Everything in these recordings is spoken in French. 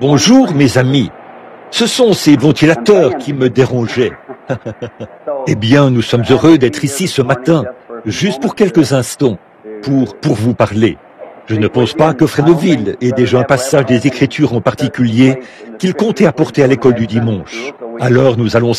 Bonjour mes amis, ce sont ces ventilateurs qui me dérangeaient. Eh bien, nous sommes heureux d'être ici ce matin, juste pour quelques instants, pour vous parler. Je ne pense pas que Fresneville ait déjà un passage des Écritures en particulier qu'il comptait apporter à l'école du dimanche. Alors nous allons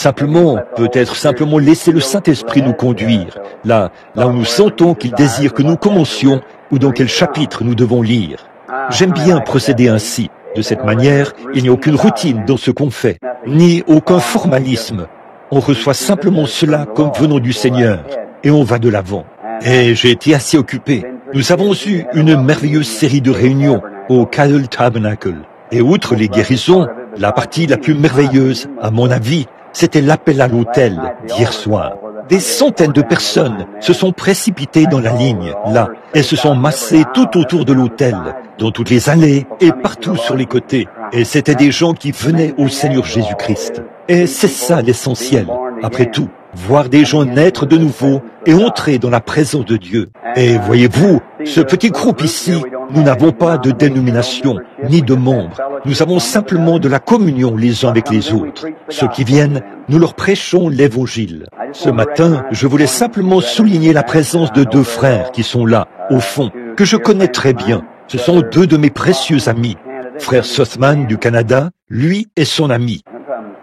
peut-être simplement laisser le Saint-Esprit nous conduire, là où nous sentons qu'il désire que nous commencions ou dans quel chapitre nous devons lire. J'aime bien procéder ainsi. De cette manière, il n'y a aucune routine dans ce qu'on fait, ni aucun formalisme. On reçoit simplement cela comme venant du Seigneur, et on va de l'avant. Et j'ai été assez occupé. Nous avons eu une merveilleuse série de réunions au Cadle Tabernacle. Et outre les guérisons, la partie la plus merveilleuse, à mon avis, c'était l'appel à l'autel d'hier soir. Des centaines de personnes se sont précipitées dans la ligne, là, et se sont massées tout autour de l'autel, dans toutes les allées et partout sur les côtés. Et c'étaient des gens qui venaient au Seigneur Jésus-Christ. Et c'est ça l'essentiel, après tout. Voir des gens naître de nouveau et entrer dans la présence de Dieu. Et voyez-vous, ce petit groupe ici, nous n'avons pas de dénomination, ni de membres. Nous avons simplement de la communion les uns avec les autres. Ceux qui viennent, nous leur prêchons l'Évangile. Ce matin, je voulais simplement souligner la présence de deux frères qui sont là, au fond, que je connais très bien. Ce sont deux de mes précieux amis. Frère Sothman du Canada, lui et son ami.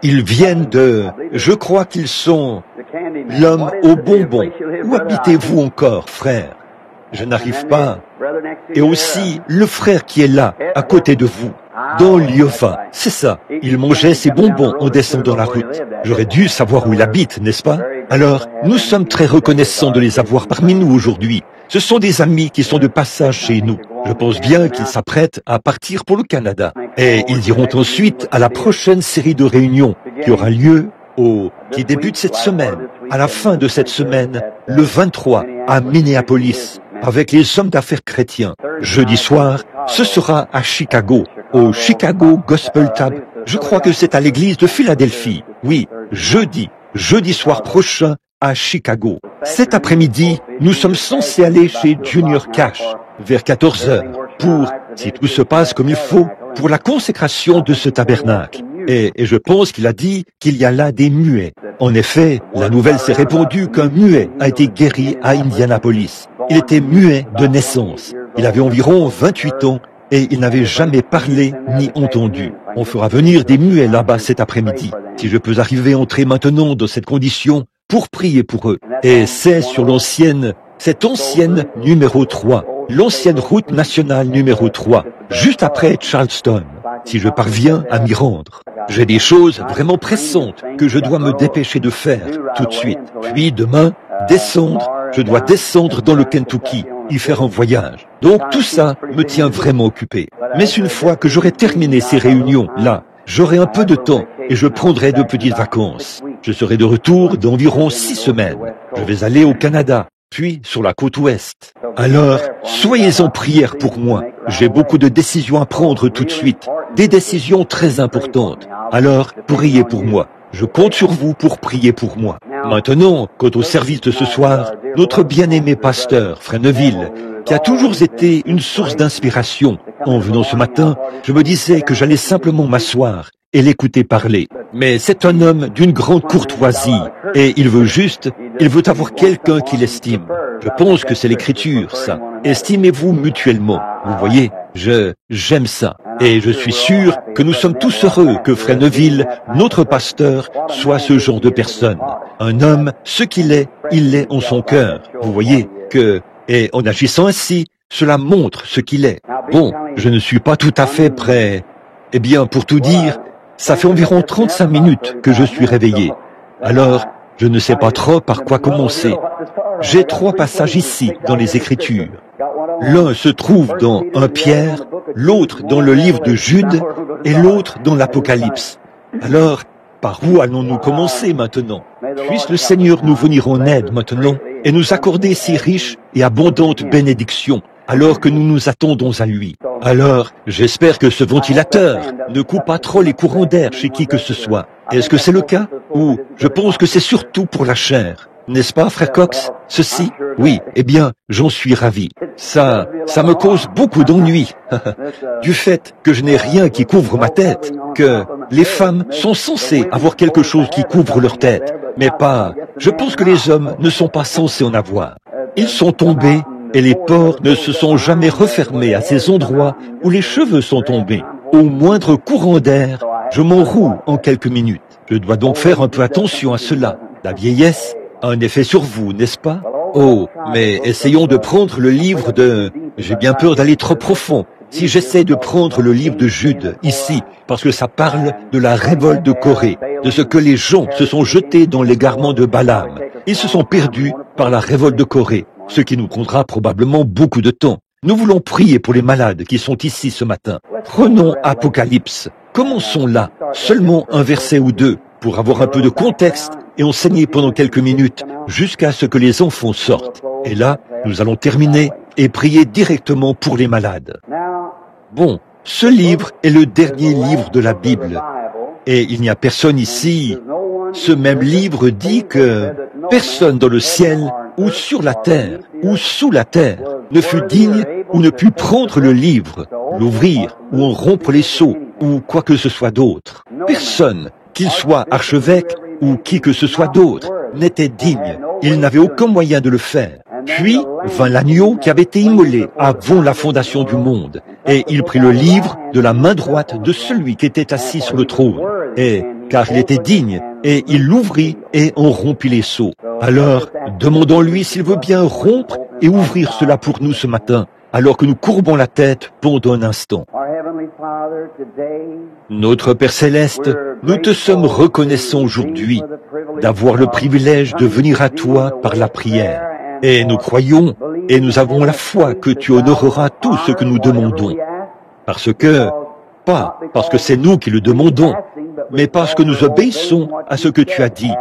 Ils viennent je crois qu'ils sont l'homme au bonbon. Où habitez-vous encore, frère? Je n'arrive pas. Et aussi le frère qui est là, à côté de vous, dans l'Iofa. C'est ça. Il mangeait ses bonbons en descendant la route. J'aurais dû savoir où il habite, n'est-ce pas? Alors, nous sommes très reconnaissants de les avoir parmi nous aujourd'hui. Ce sont des amis qui sont de passage chez nous. Je pense bien qu'ils s'apprêtent à partir pour le Canada. Et ils iront ensuite à la prochaine série de réunions qui aura lieu qui débute cette semaine, à la fin de cette semaine, le 23, à Minneapolis, avec les hommes d'affaires chrétiens. Jeudi soir, ce sera à Chicago, au Chicago Gospel Tab. Je crois que c'est à l'église de Philadelphie. Oui, jeudi soir prochain, à Chicago. Cet après-midi, nous sommes censés aller chez Junior Cash, vers 14 heures, si tout se passe comme il faut, pour la consécration de ce tabernacle. Et je pense qu'il a dit qu'il y a là des muets. En effet, la nouvelle s'est répandue qu'un muet a été guéri à Indianapolis. Il était muet de naissance. Il avait environ 28 ans et il n'avait jamais parlé ni entendu. On fera venir des muets là-bas cet après-midi. Si je peux arriver à entrer maintenant dans cette condition pour prier pour eux. Et c'est sur cette ancienne numéro 3, l'ancienne route nationale numéro 3, juste après Charleston, si je parviens à m'y rendre. J'ai des choses vraiment pressantes que je dois me dépêcher de faire tout de suite. Puis demain, je dois descendre dans le Kentucky, y faire un voyage. Donc tout ça me tient vraiment occupé. Mais une fois que j'aurai terminé ces réunions-là, j'aurai un peu de temps et je prendrai de petites vacances. Je serai de retour d'environ 6 semaines. Je vais aller au Canada, puis sur la côte ouest. Alors, soyez en prière pour moi. J'ai beaucoup de décisions à prendre tout de suite, des décisions très importantes. Alors, priez pour moi. Je compte sur vous pour prier pour moi. Maintenant, quant au service de ce soir, notre bien-aimé pasteur, Fresneville, qui a toujours été une source d'inspiration. En venant ce matin, je me disais que j'allais simplement m'asseoir et l'écouter parler. Mais c'est un homme d'une grande courtoisie et il veut avoir quelqu'un qu'il estime. Je pense que c'est l'écriture, ça. Estimez-vous mutuellement. Vous voyez, j'aime ça. Et je suis sûr que nous sommes tous heureux que Fresneville, notre pasteur, soit ce genre de personne. Un homme, ce qu'il est, il l'est en son cœur. Vous voyez et en agissant ainsi, cela montre ce qu'il est. Bon, je ne suis pas tout à fait prêt. Eh bien, pour tout dire, ça fait environ 35 minutes que je suis réveillé. Alors, je ne sais pas trop par quoi commencer. J'ai 3 passages ici dans les Écritures. L'un se trouve dans 1 Pierre, l'autre dans le livre de Jude et l'autre dans l'Apocalypse. Alors, par où allons-nous commencer maintenant? Puisse le Seigneur nous venir en aide maintenant et nous accorder si riches et abondantes bénédictions alors que nous nous attendons à lui. Alors, j'espère que ce ventilateur ne coupe pas trop les courants d'air chez qui que ce soit. Est-ce que c'est le cas? Ou je pense que c'est surtout pour la chair. N'est-ce pas, frère Cox? Ceci? Oui, eh bien, j'en suis ravi. Ça me cause beaucoup d'ennui. Du fait que je n'ai rien qui couvre ma tête, que les femmes sont censées avoir quelque chose qui couvre leur tête, mais pas... Je pense que les hommes ne sont pas censés en avoir. Ils sont tombés et les pores ne se sont jamais refermés à ces endroits où les cheveux sont tombés. Au moindre courant d'air, je m'enroule en quelques minutes. Je dois donc faire un peu attention à cela. La vieillesse a un effet sur vous, n'est-ce pas? Oh, mais essayons de prendre le livre de... J'ai bien peur d'aller trop profond. Si j'essaie de prendre le livre de Jude, ici, parce que ça parle de la révolte de Corée, de ce que les gens se sont jetés dans l'égarement de Balaam. Ils se sont perdus par la révolte de Corée, ce qui nous prendra probablement beaucoup de temps. Nous voulons prier pour les malades qui sont ici ce matin. Prenons Apocalypse. Commençons là, seulement un verset ou deux, pour avoir un peu de contexte et enseigner pendant quelques minutes jusqu'à ce que les enfants sortent. Et là, nous allons terminer et prier directement pour les malades. Bon, ce livre est le dernier livre de la Bible. Et il n'y a personne ici. Ce même livre dit que personne dans le ciel ou sur la terre ou sous la terre ne fut digne ou ne put prendre le livre, l'ouvrir ou en rompre les sceaux ou quoi que ce soit d'autre. Personne, qu'il soit archevêque ou qui que ce soit d'autre, n'était digne. Il n'avait aucun moyen de le faire. Puis vint l'agneau qui avait été immolé avant la fondation du monde. Et il prit le livre de la main droite de celui qui était assis sur le trône. Et, car il était digne, et il l'ouvrit et en rompit les sceaux. Alors, demandons-lui s'il veut bien rompre et ouvrir cela pour nous ce matin, alors que nous courbons la tête pendant un instant. Notre Père Céleste, nous te sommes reconnaissants aujourd'hui d'avoir le privilège de venir à toi par la prière. Et nous croyons et nous avons la foi que tu honoreras tout ce que nous demandons. Pas parce que c'est nous qui le demandons, mais parce que nous obéissons à ce que tu as dit.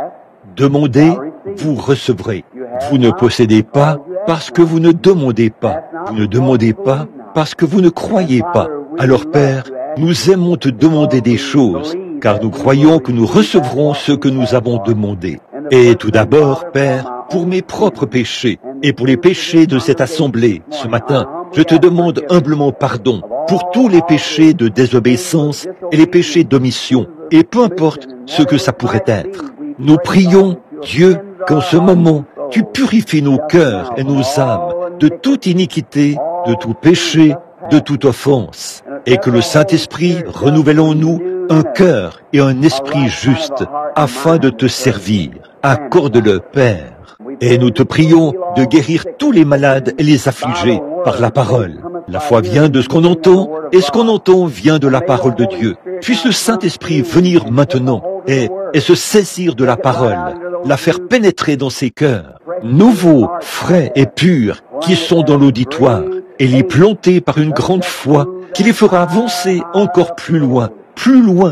Demandez, vous recevrez. Vous ne possédez pas parce que vous ne demandez pas. Vous ne demandez pas parce que vous ne croyez pas. Alors Père, nous aimons te demander des choses, car nous croyons que nous recevrons ce que nous avons demandé. Et tout d'abord, Père, pour mes propres péchés et pour les péchés de cette assemblée ce matin, je te demande humblement pardon pour tous les péchés de désobéissance et les péchés d'omission, et peu importe ce que ça pourrait être. Nous prions, Dieu, qu'en ce moment, tu purifies nos cœurs et nos âmes de toute iniquité, de tout péché, de toute offense, et que le Saint-Esprit renouvelle en nous un cœur et un esprit juste, afin de te servir. Accorde-le, Père. Et nous te prions de guérir tous les malades et les affligés par la parole. La foi vient de ce qu'on entend, et ce qu'on entend vient de la parole de Dieu. Puisse le Saint-Esprit venir maintenant et se saisir de la parole, la faire pénétrer dans ses cœurs, nouveaux, frais et purs, qui sont dans l'auditoire, et les planter par une grande foi qui les fera avancer encore plus loin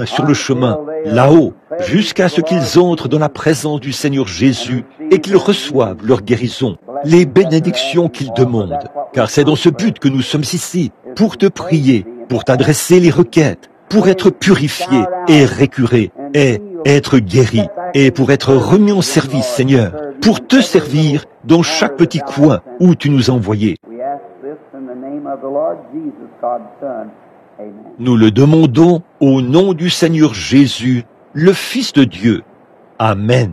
sur le chemin, là-haut, jusqu'à ce qu'ils entrent dans la présence du Seigneur Jésus et qu'ils reçoivent leur guérison, les bénédictions qu'ils demandent. Car c'est dans ce but que nous sommes ici, pour te prier, pour t'adresser les requêtes, pour être purifiés et récurés, et être guéris, et pour être remis en service, Seigneur, pour te servir dans chaque petit coin où tu nous as envoyés. Nous le demandons au nom du Seigneur Jésus, le Fils de Dieu. Amen.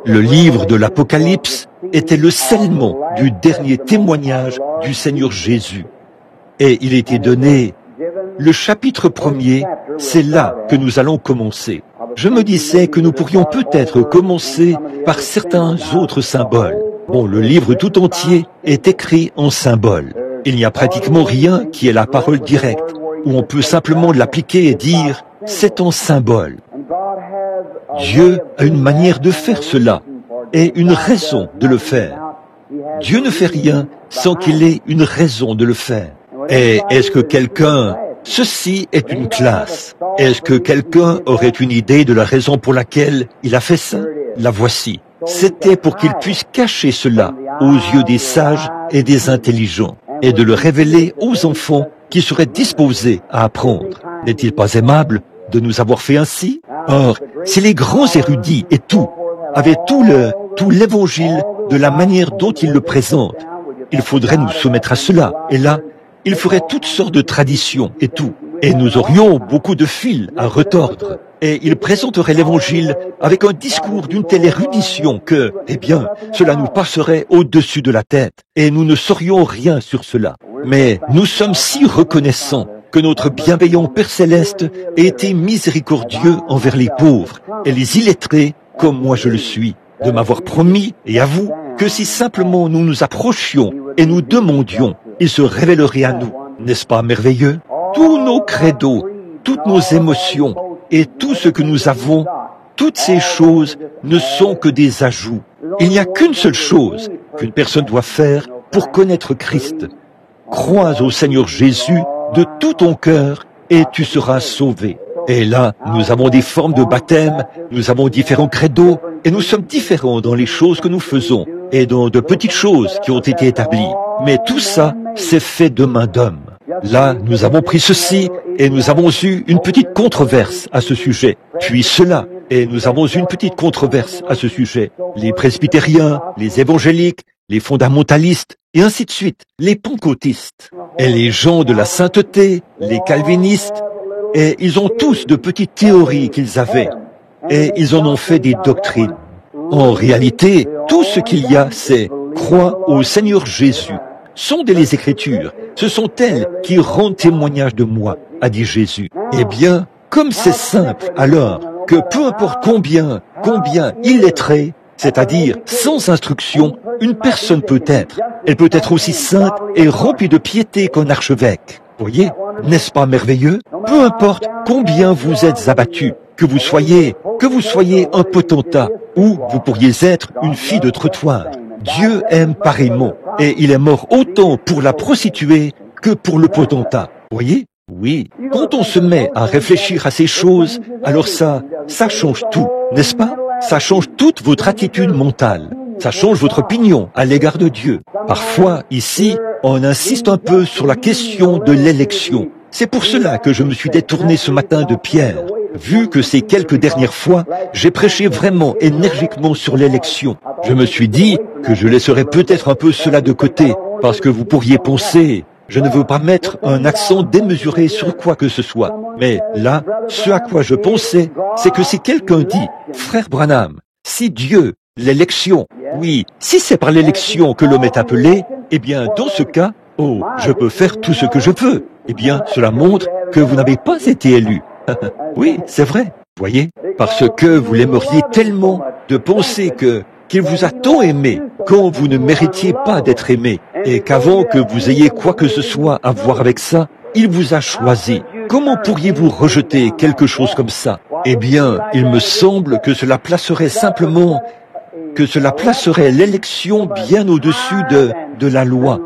Le livre de l'Apocalypse était le scellement du dernier témoignage du Seigneur Jésus. Et il était donné, le chapitre 1er, c'est là que nous allons commencer. Je me disais que nous pourrions peut-être commencer par certains autres symboles. Bon, le livre tout entier est écrit en symboles. Il n'y a pratiquement rien qui est la parole directe, où on peut simplement l'appliquer et dire « c'est en symbole ». Dieu a une manière de faire cela et une raison de le faire. Dieu ne fait rien sans qu'il ait une raison de le faire. Et est-ce que quelqu'un... Ceci est une classe. Est-ce que quelqu'un aurait une idée de la raison pour laquelle il a fait ça? La voici. C'était pour qu'il puisse cacher cela aux yeux des sages et des intelligents, et de le révéler aux enfants qui seraient disposés à apprendre. N'est-il pas aimable de nous avoir fait ainsi? Or, si les grands érudits et tout avait tout l'évangile de la manière dont il le présente. Il faudrait nous soumettre à cela. Et là, il ferait toutes sortes de traditions et tout. Et nous aurions beaucoup de fils à retordre. Et il présenterait l'évangile avec un discours d'une telle érudition que, eh bien, cela nous passerait au-dessus de la tête. Et nous ne saurions rien sur cela. Mais nous sommes si reconnaissants que notre bienveillant Père Céleste ait été miséricordieux envers les pauvres et les illettrés, comme moi je le suis, de m'avoir promis, et à vous, que si simplement nous nous approchions et nous demandions, il se révélerait à nous. N'est-ce pas merveilleux? Tous nos credos, toutes nos émotions et tout ce que nous avons, toutes ces choses ne sont que des ajouts. Il n'y a qu'une seule chose qu'une personne doit faire pour connaître Christ. Crois au Seigneur Jésus de tout ton cœur et tu seras sauvé. Et là, nous avons des formes de baptême, nous avons différents credos et nous sommes différents dans les choses que nous faisons et dans de petites choses qui ont été établies. Mais tout ça, c'est fait de main d'homme. Là, nous avons pris ceci et nous avons eu une petite controverse à ce sujet. Puis cela, et nous avons eu une petite controverse à ce sujet. Les presbytériens, les évangéliques, les fondamentalistes, et ainsi de suite, les pentecôtistes, et les gens de la sainteté, les calvinistes, et ils ont tous de petites théories qu'ils avaient, et ils en ont fait des doctrines. En réalité, tout ce qu'il y a, c'est crois au Seigneur Jésus. Sondez les Écritures, ce sont elles qui rendent témoignage de moi, a dit Jésus. Eh bien, comme c'est simple, alors, que peu importe combien illettré, c'est-à-dire sans instruction, une personne peut être. Elle peut être aussi sainte et remplie de piété qu'un archevêque. Voyez, n'est-ce pas merveilleux? Peu importe combien vous êtes abattu, que vous soyez un potentat, ou vous pourriez être une fille de trottoir. Dieu aime pareillement, et il est mort autant pour la prostituée que pour le potentat. Voyez? Oui. Quand on se met à réfléchir à ces choses, alors ça change tout, n'est-ce pas? Ça change toute votre attitude mentale. Ça change votre opinion à l'égard de Dieu. Parfois, ici, on insiste un peu sur la question de l'élection. C'est pour cela que je me suis détourné ce matin de Pierre. Vu que ces quelques dernières fois, j'ai prêché vraiment énergiquement sur l'élection. Je me suis dit que je laisserais peut-être un peu cela de côté, parce que vous pourriez penser, je ne veux pas mettre un accent démesuré sur quoi que ce soit. Mais là, ce à quoi je pensais, c'est que si quelqu'un dit, frère Branham, si Dieu, l'élection, oui, si c'est par l'élection que l'homme est appelé, eh bien, dans ce cas, oh, je peux faire tout ce que je veux. Eh bien, cela montre que vous n'avez pas été élu. Oui, c'est vrai, voyez, parce que vous l'aimeriez tellement de penser qu'il vous a tant aimé quand vous ne méritiez pas d'être aimé, et qu'avant que vous ayez quoi que ce soit à voir avec ça, il vous a choisi. Comment pourriez-vous rejeter quelque chose comme ça? Eh bien, il me semble que cela placerait l'élection bien au-dessus de la loi.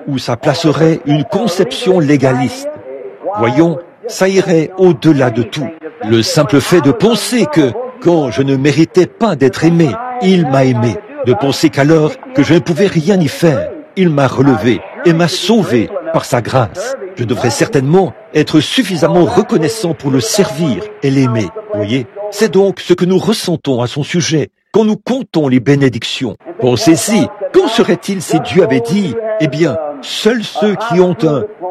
Ou ça placerait une conception légaliste. Voyons, ça irait au-delà de tout. Le simple fait de penser que, quand je ne méritais pas d'être aimé, il m'a aimé. De penser qu'alors que je ne pouvais rien y faire, il m'a relevé et m'a sauvé par sa grâce. Je devrais certainement être suffisamment reconnaissant pour le servir et l'aimer. Voyez, c'est donc ce que nous ressentons à son sujet quand nous comptons les bénédictions. Pensez-y, qu'en serait-il si Dieu avait dit, eh bien, seuls ceux qui ont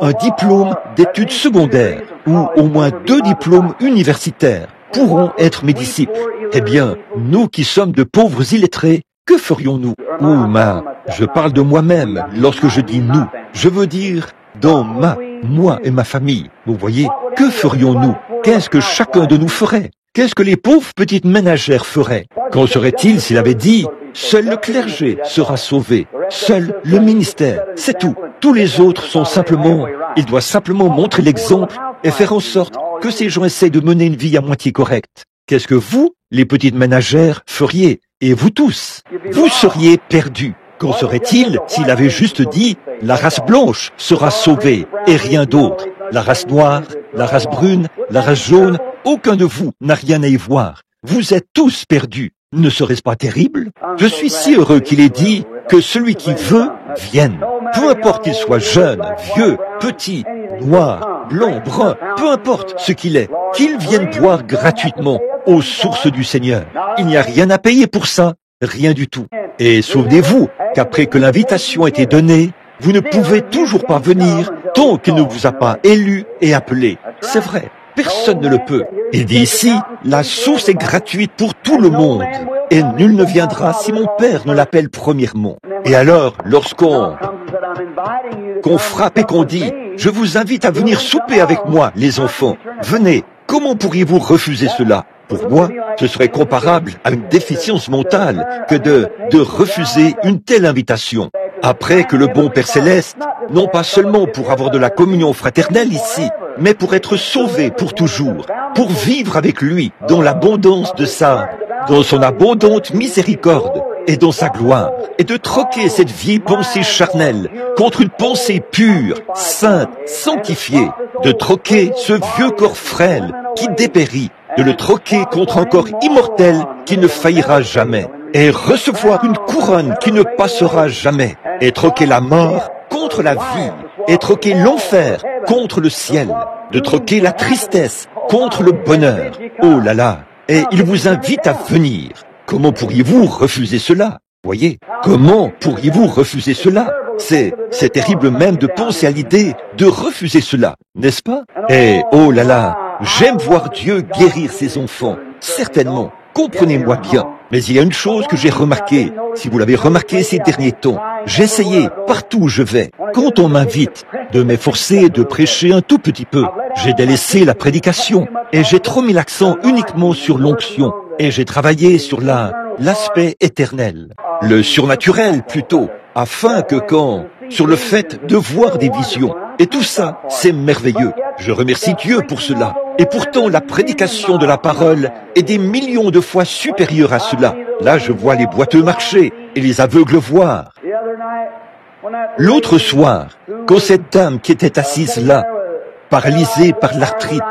un diplôme d'études secondaires ou au moins 2 diplômes universitaires pourront être mes disciples. Eh bien, nous qui sommes de pauvres illettrés, que ferions-nous? Je parle de moi-même lorsque je dis nous. Je veux dire dans moi et ma famille. Vous voyez, que ferions-nous? Qu'est-ce que chacun de nous ferait? Qu'est-ce que les pauvres petites ménagères feraient? Qu'en serait-il s'il avait dit, seul le clergé sera sauvé, seul le ministère, c'est tout. Tous les autres sont simplement, il doit simplement montrer l'exemple et faire en sorte que ces gens essaient de mener une vie à moitié correcte. Qu'est-ce que vous, les petites ménagères, feriez? Et vous tous? Vous seriez perdus. Qu'en serait-il s'il avait juste dit « la race blanche sera sauvée » et rien d'autre? La race noire, la race brune, la race jaune, aucun de vous n'a rien à y voir. Vous êtes tous perdus. Ne serait-ce pas terrible? Je suis si heureux qu'il ait dit que celui qui veut, vienne. Peu importe qu'il soit jeune, vieux, petit, noir, blanc, brun, peu importe ce qu'il est, qu'il vienne boire gratuitement. aux sources du Seigneur. Il n'y a rien à payer pour ça, rien du tout. Et souvenez-vous qu'après que l'invitation a été donnée, vous ne pouvez toujours pas venir tant qu'il ne vous a pas élu et appelé. C'est vrai, personne ne le peut. Il dit ici, la source est gratuite pour tout le monde, et nul ne viendra si mon Père ne l'appelle premièrement. Et alors, lorsqu'on frappe et qu'on dit, je vous invite à venir souper avec moi, les enfants, venez, comment pourriez-vous refuser cela? Pour moi, ce serait comparable à une déficience mentale que de refuser une telle invitation. Après que le bon Père Céleste, non pas seulement pour avoir de la communion fraternelle ici, mais pour être sauvé pour toujours, pour vivre avec lui dans l'abondance de dans son abondante miséricorde et dans sa gloire, et de troquer cette vieille pensée charnelle contre une pensée pure, sainte, sanctifiée, de troquer ce vieux corps frêle qui dépérit, de le troquer contre un corps immortel qui ne faillira jamais, et recevoir une couronne qui ne passera jamais, et troquer la mort contre la vie, et troquer l'enfer contre le ciel, de troquer la tristesse contre le bonheur. Oh là là! Et il vous invite à venir. Comment pourriez-vous refuser cela? Voyez, comment pourriez-vous refuser cela? C'est terrible même de penser à l'idée de refuser cela, n'est-ce pas? Et oh là là, j'aime voir Dieu guérir ses enfants, certainement, comprenez-moi bien. Mais il y a une chose que j'ai remarquée, si vous l'avez remarqué ces derniers temps, j'ai essayé, partout où je vais, quand on m'invite, de m'efforcer de prêcher un tout petit peu. J'ai délaissé la prédication, et j'ai trop mis l'accent uniquement sur l'onction, et j'ai travaillé sur l'aspect éternel, le surnaturel plutôt, afin que sur le fait de voir des visions. Et tout ça, c'est merveilleux. Je remercie Dieu pour cela. Et pourtant, la prédication de la parole est des millions de fois supérieure à cela. Là, je vois les boiteux marcher et les aveugles voir. L'autre soir, quand cette dame qui était assise là, paralysée par l'arthrite,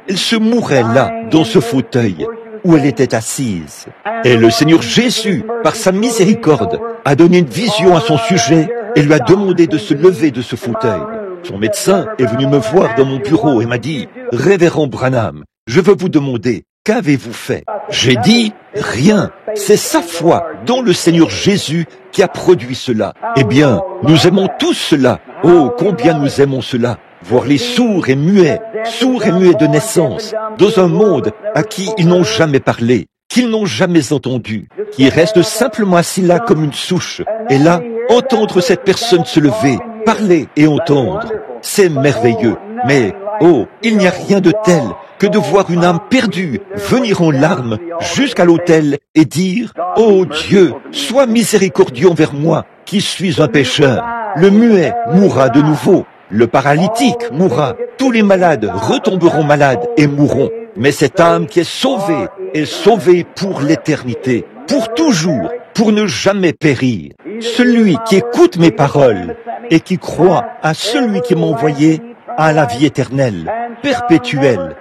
elle se mourait là, dans ce fauteuil, où elle était assise. Et le Seigneur Jésus, par sa miséricorde, a donné une vision à son sujet et lui a demandé de se lever de ce fauteuil. Son médecin est venu me voir dans mon bureau et m'a dit, « Révérend Branham, je veux vous demander, qu'avez-vous fait ?» J'ai dit, « Rien, c'est sa foi dans le Seigneur Jésus qui a produit cela. » Eh bien, nous aimons tous cela. Oh, combien nous aimons cela. Voir les sourds et muets de naissance, dans un monde à qui ils n'ont jamais parlé, qu'ils n'ont jamais entendu, qui restent simplement assis là comme une souche, et là, entendre cette personne se lever, parler et entendre, c'est merveilleux. Mais, oh, il n'y a rien de tel que de voir une âme perdue venir en larmes jusqu'à l'autel et dire, « Oh Dieu, sois miséricordieux envers moi, qui suis un pécheur. » Le muet mourra de nouveau. Le paralytique mourra, tous les malades retomberont malades et mourront. Mais cette âme qui est sauvée pour l'éternité, pour toujours, pour ne jamais périr. Celui qui écoute mes paroles et qui croit à celui qui m'a envoyé a la vie éternelle, perpétuelle,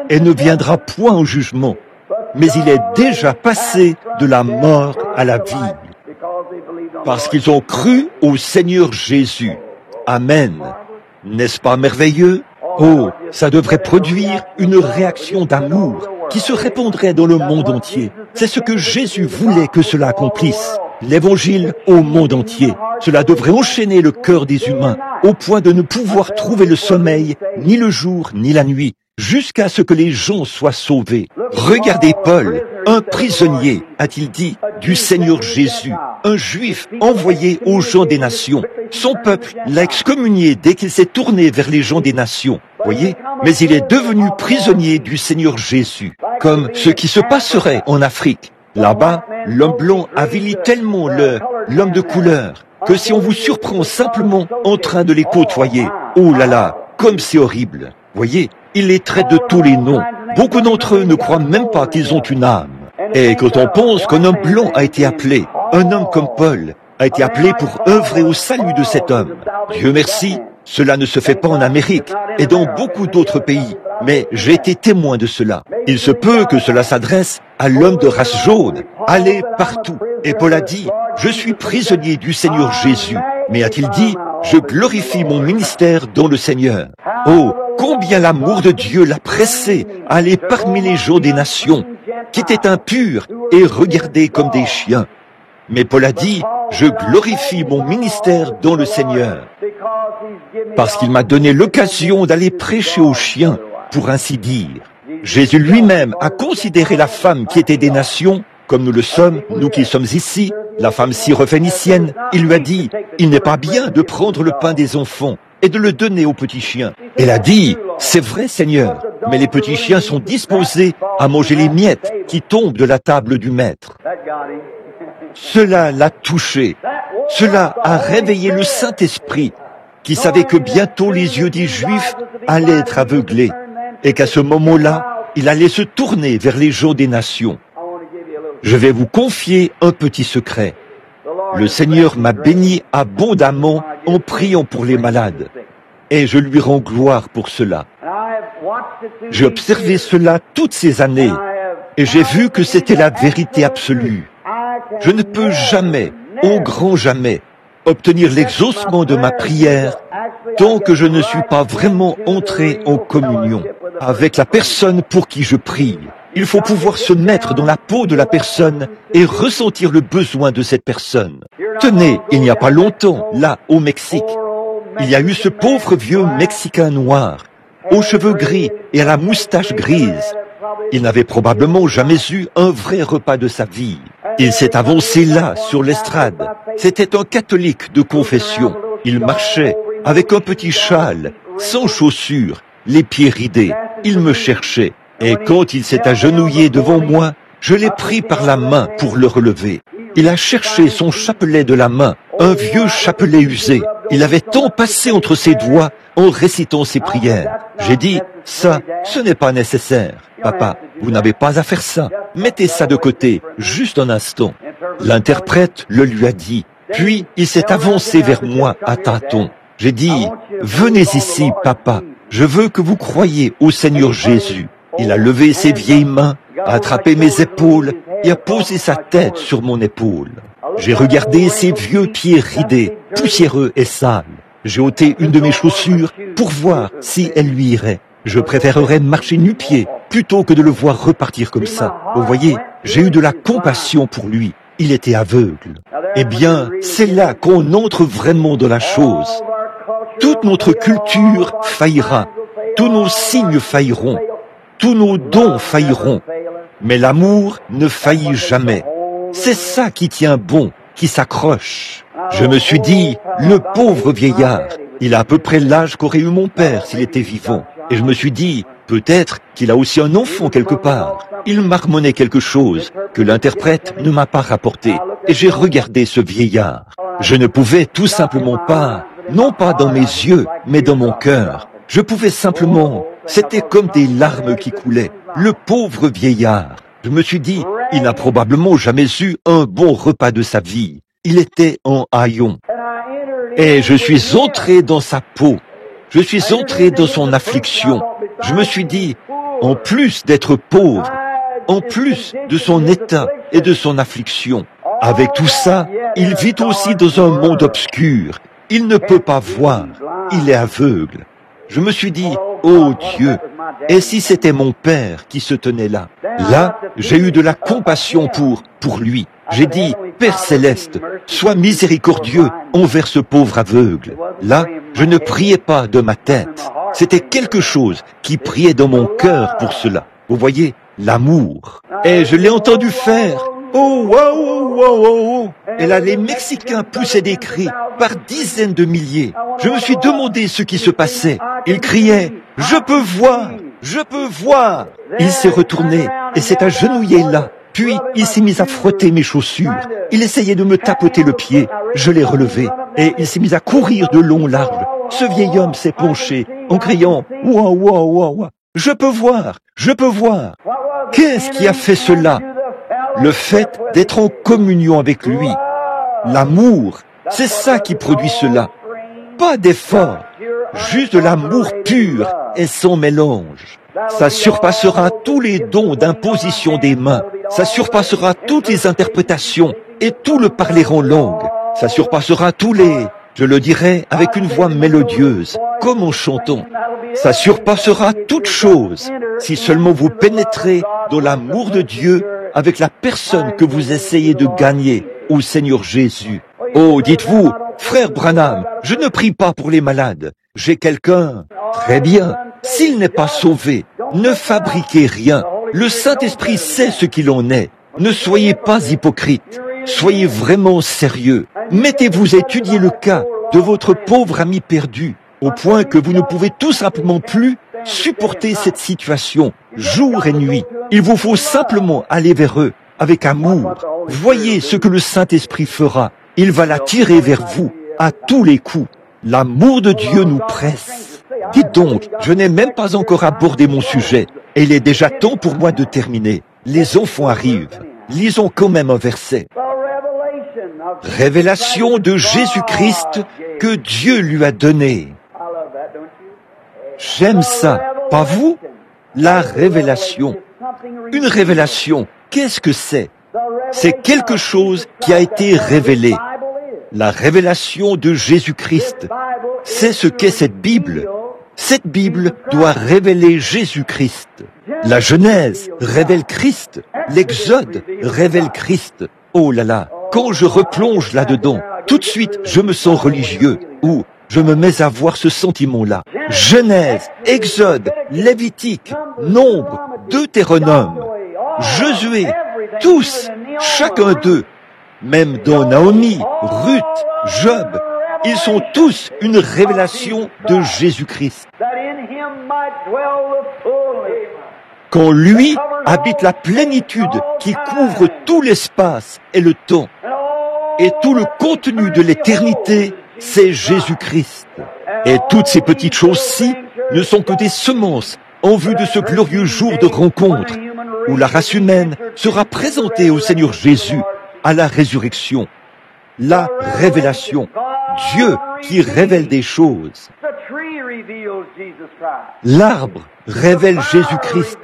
et ne viendra point au jugement, mais il est déjà passé de la mort à la vie, parce qu'ils ont cru au Seigneur Jésus. Amen. N'est-ce pas merveilleux? Oh, ça devrait produire une réaction d'amour qui se répandrait dans le monde entier. C'est ce que Jésus voulait que cela accomplisse. L'évangile au monde entier. Cela devrait enchaîner le cœur des humains au point de ne pouvoir trouver le sommeil ni le jour ni la nuit, jusqu'à ce que les gens soient sauvés. Regardez Paul, un prisonnier, a-t-il dit, du Seigneur Jésus, un juif envoyé aux gens des nations. Son peuple l'a excommunié dès qu'il s'est tourné vers les gens des nations. Voyez, mais il est devenu prisonnier du Seigneur Jésus, comme ce qui se passerait en Afrique. Là-bas, l'homme blanc avilit tellement l'homme de couleur que si on vous surprend simplement en train de les côtoyer, oh là là, comme c'est horrible. Voyez, il les traite de tous les noms. Beaucoup d'entre eux ne croient même pas qu'ils ont une âme. Et quand on pense qu'un homme blanc a été appelé, un homme comme Paul a été appelé pour œuvrer au salut de cet homme. Dieu merci, cela ne se fait pas en Amérique et dans beaucoup d'autres pays, mais j'ai été témoin de cela. Il se peut que cela s'adresse à l'homme de race jaune. Allez partout. Et Paul a dit, je suis prisonnier du Seigneur Jésus. Mais a-t-il dit, je glorifie mon ministère dans le Seigneur. Oh, combien l'amour de Dieu l'a pressé à aller parmi les gens des nations qui étaient impurs et regardés comme des chiens. Mais Paul a dit, je glorifie mon ministère dans le Seigneur, parce qu'il m'a donné l'occasion d'aller prêcher aux chiens, pour ainsi dire. Jésus lui-même a considéré la femme qui était des nations, comme nous le sommes, nous qui sommes ici, la femme syrophénicienne. Il lui a dit, il n'est pas bien de prendre le pain des enfants et de le donner aux petits chiens. Elle a dit, c'est vrai Seigneur, mais les petits chiens sont disposés à manger les miettes qui tombent de la table du maître. Cela l'a touché. Cela a réveillé le Saint-Esprit, qui savait que bientôt les yeux des Juifs allaient être aveuglés, et qu'à ce moment-là, il allait se tourner vers les gens des nations. Je vais vous confier un petit secret. Le Seigneur m'a béni abondamment en priant pour les malades, et je lui rends gloire pour cela. J'ai observé cela toutes ces années, et j'ai vu que c'était la vérité absolue. Je ne peux jamais, au grand jamais, obtenir l'exaucement de ma prière tant que je ne suis pas vraiment entré en communion avec la personne pour qui je prie. Il faut pouvoir se mettre dans la peau de la personne et ressentir le besoin de cette personne. Tenez, il n'y a pas longtemps, là, au Mexique, il y a eu ce pauvre vieux Mexicain noir, aux cheveux gris et à la moustache grise. Il n'avait probablement jamais eu un vrai repas de sa vie. Il s'est avancé là, sur l'estrade. C'était un catholique de confession. Il marchait avec un petit châle, sans chaussures, les pieds ridés. Il me cherchait. Et quand il s'est agenouillé devant moi, je l'ai pris par la main pour le relever. Il a cherché son chapelet de la main, un vieux chapelet usé. Il avait tant passé entre ses doigts en récitant ses prières. J'ai dit, ça, ce n'est pas nécessaire. Papa, vous n'avez pas à faire ça. Mettez ça de côté, juste un instant. L'interprète le lui a dit. Puis, il s'est avancé vers moi à tâtons. J'ai dit, venez ici, papa. Je veux que vous croyiez au Seigneur Jésus. Il a levé ses vieilles mains, a attrapé mes épaules et a posé sa tête sur mon épaule. J'ai regardé ses vieux pieds ridés, poussiéreux et sales. J'ai ôté une de mes chaussures pour voir si elle lui irait. Je préférerais marcher nu-pied plutôt que de le voir repartir comme ça. Vous voyez, j'ai eu de la compassion pour lui. Il était aveugle. Eh bien, c'est là qu'on entre vraiment dans la chose. Toute notre culture faillira. Tous nos signes failliront. Tous nos dons failliront. Mais l'amour ne faillit jamais. C'est ça qui tient bon, qui s'accroche. Je me suis dit, le pauvre vieillard, il a à peu près l'âge qu'aurait eu mon père s'il était vivant. Et je me suis dit, peut-être qu'il a aussi un enfant quelque part. Il marmonnait quelque chose que l'interprète ne m'a pas rapporté. Et j'ai regardé ce vieillard. Je ne pouvais tout simplement pas, non pas dans mes yeux, mais dans mon cœur. Je pouvais simplement, c'était comme des larmes qui coulaient. Le pauvre vieillard. Je me suis dit, il n'a probablement jamais eu un bon repas de sa vie. Il était en haillons. Et je suis entré dans sa peau. Je suis entré dans son affliction. Je me suis dit, en plus d'être pauvre, en plus de son état et de son affliction, avec tout ça, il vit aussi dans un monde obscur. Il ne peut pas voir. Il est aveugle. Je me suis dit, oh Dieu, et si c'était mon père qui se tenait là? Là, j'ai eu de la compassion pour lui. J'ai dit, Père Céleste, sois miséricordieux envers ce pauvre aveugle. Là, je ne priais pas de ma tête. C'était quelque chose qui priait dans mon cœur pour cela. Vous voyez, l'amour. Et je l'ai entendu faire. Oh, wow, wow, wow, wow. Et là, les Mexicains poussaient des cris par dizaines de milliers. Je me suis demandé ce qui se passait. Ils criaient, je peux voir, je peux voir. Il s'est retourné et s'est agenouillé là. Puis, il s'est mis à frotter mes chaussures. Il essayait de me tapoter le pied. Je l'ai relevé et il s'est mis à courir de long large. Ce vieil homme s'est penché en criant, wow, wow, wow, wow. Je peux voir, je peux voir. Qu'est-ce qui a fait cela? Le fait d'être en communion avec lui. L'amour, c'est ça qui produit cela. Pas d'effort, juste de l'amour pur et sans mélange. Ça surpassera tous les dons d'imposition des mains. Ça surpassera toutes les interprétations et tout le parler en langue. Ça surpassera tous les Je le dirai avec une voix mélodieuse, comme en chantant. Ça surpassera toute chose si seulement vous pénétrez dans l'amour de Dieu avec la personne que vous essayez de gagner au Seigneur Jésus. Oh, dites-vous, frère Branham, je ne prie pas pour les malades. J'ai quelqu'un. Très bien. S'il n'est pas sauvé, ne fabriquez rien. Le Saint-Esprit sait ce qu'il en est. Ne soyez pas hypocrite. Soyez vraiment sérieux. Mettez-vous à étudier le cas de votre pauvre ami perdu, au point que vous ne pouvez tout simplement plus supporter cette situation, jour et nuit. Il vous faut simplement aller vers eux, avec amour. Voyez ce que le Saint-Esprit fera. Il va l'attirer vers vous, à tous les coups. L'amour de Dieu nous presse. Dites donc, je n'ai même pas encore abordé mon sujet, et il est déjà temps pour moi de terminer. Les enfants arrivent. Lisons quand même un verset. Révélation de Jésus-Christ que Dieu lui a donnée. J'aime ça, pas vous? La révélation. Une révélation, qu'est-ce que c'est? C'est quelque chose qui a été révélé. La révélation de Jésus-Christ. C'est ce qu'est cette Bible. Cette Bible doit révéler Jésus-Christ. La Genèse révèle Christ. L'Exode révèle Christ. Oh là là, quand je replonge là-dedans, tout de suite je me sens religieux, ou je me mets à voir ce sentiment-là. Genèse, Exode, Lévitique, Nombre, Deutéronome, Josué, tous, chacun d'eux, même dans Naomi, Ruth, Job, ils sont tous une révélation de Jésus-Christ. Qu'en lui habite la plénitude qui couvre tout l'espace et le temps. Et tout le contenu de l'éternité, c'est Jésus-Christ. Et toutes ces petites choses-ci ne sont que des semences en vue de ce glorieux jour de rencontre où la race humaine sera présentée au Seigneur Jésus à la résurrection. La révélation. Dieu qui révèle des choses. L'arbre révèle Jésus-Christ.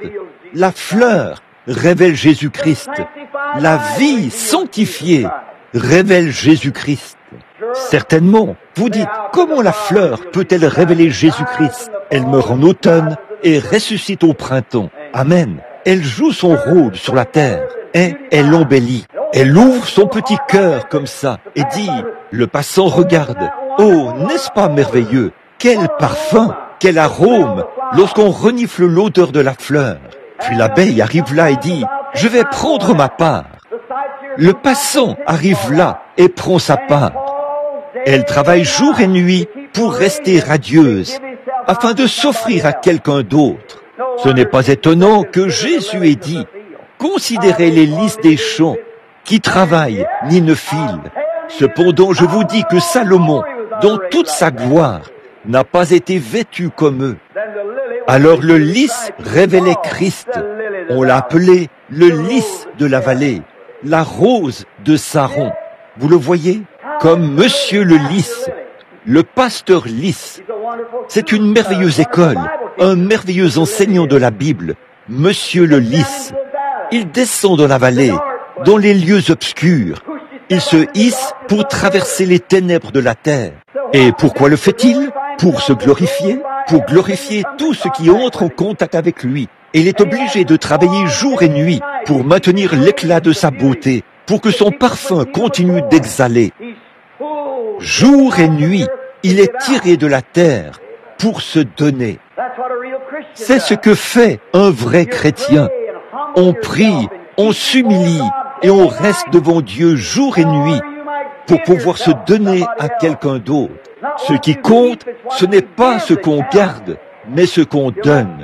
La fleur révèle Jésus-Christ. La vie sanctifiée révèle Jésus-Christ. Certainement, vous dites, comment la fleur peut-elle révéler Jésus-Christ? Elle meurt en automne et ressuscite au printemps. Amen. Elle joue son rôle sur la terre et elle l'embellit. Elle ouvre son petit cœur comme ça et dit, le passant regarde. Oh, n'est-ce pas merveilleux? Quel parfum, quel arôme lorsqu'on renifle l'odeur de la fleur. Puis l'abeille arrive là et dit, je vais prendre ma part. Le passant arrive là et prend sa part. Elle travaille jour et nuit pour rester radieuse, afin de s'offrir à quelqu'un d'autre. Ce n'est pas étonnant que Jésus ait dit, considérez les lys des champs, qui travaillent ni ne filent. Cependant, je vous dis que Salomon, dans toute sa gloire, n'a pas été vêtu comme eux. Alors le lys révélait Christ. On l'a appelé le lys de la vallée, la rose de Saron. Vous le voyez? Comme Monsieur le lys, le pasteur lys. C'est une merveilleuse école, un merveilleux enseignant de la Bible, Monsieur le lys. Il descend dans la vallée, dans les lieux obscurs. Il se hisse pour traverser les ténèbres de la terre. Et pourquoi le fait-il? Pour se glorifier, pour glorifier tout ce qui entre en contact avec lui. Et il est obligé de travailler jour et nuit pour maintenir l'éclat de sa beauté, pour que son parfum continue d'exhaler. Jour et nuit, il est tiré de la terre pour se donner. C'est ce que fait un vrai chrétien. On prie, on s'humilie et on reste devant Dieu jour et nuit pour pouvoir se donner à quelqu'un d'autre. Ce qui compte, ce n'est pas ce qu'on garde, mais ce qu'on donne.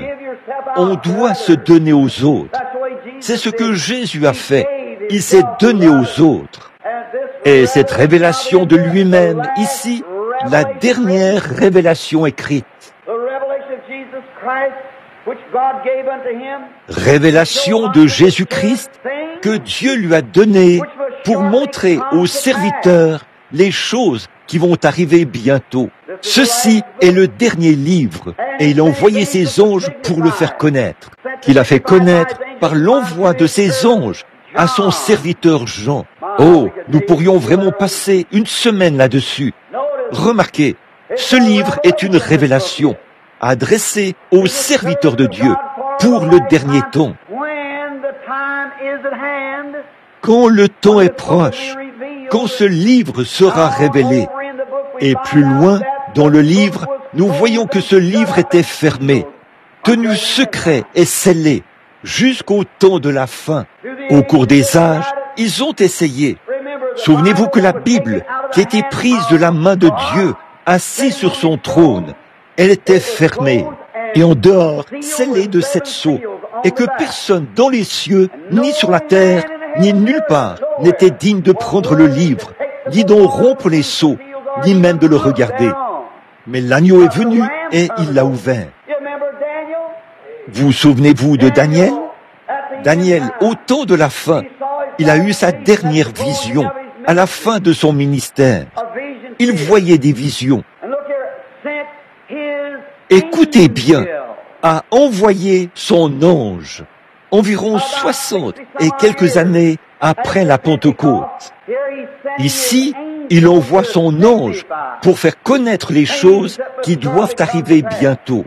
On doit se donner aux autres. C'est ce que Jésus a fait. Il s'est donné aux autres. Et cette révélation de lui-même, ici, la dernière révélation écrite. Révélation de Jésus-Christ que Dieu lui a donnée pour montrer aux serviteurs les choses qui vont arriver bientôt. Ceci est le dernier livre, et il a envoyé ses anges pour le faire connaître, qu'il a fait connaître par l'envoi de ses anges à son serviteur Jean. Oh, nous pourrions vraiment passer une semaine là-dessus. Remarquez, ce livre est une révélation adressée aux serviteurs de Dieu pour le dernier temps. Quand le temps est proche, quand ce livre sera révélé. Et plus loin, dans le livre, nous voyons que ce livre était fermé, tenu secret et scellé, jusqu'au temps de la fin. Au cours des âges, ils ont essayé. Souvenez-vous que la Bible, qui était prise de la main de Dieu, assis sur son trône, elle était fermée, et en dehors, scellée de sept sceaux, et que personne dans les cieux, ni sur la terre, ni nulle part, n'était digne de prendre le livre, ni d'en rompre les sceaux, ni même de le regarder. Mais l'agneau est venu et il l'a ouvert. Vous souvenez-vous de Daniel? Daniel, au temps de la fin, il a eu sa dernière vision, à la fin de son ministère. Il voyait des visions. Écoutez bien, a envoyé son ange, environ 60 et quelques années après la Pentecôte. Ici, il envoie son ange pour faire connaître les choses qui doivent arriver bientôt.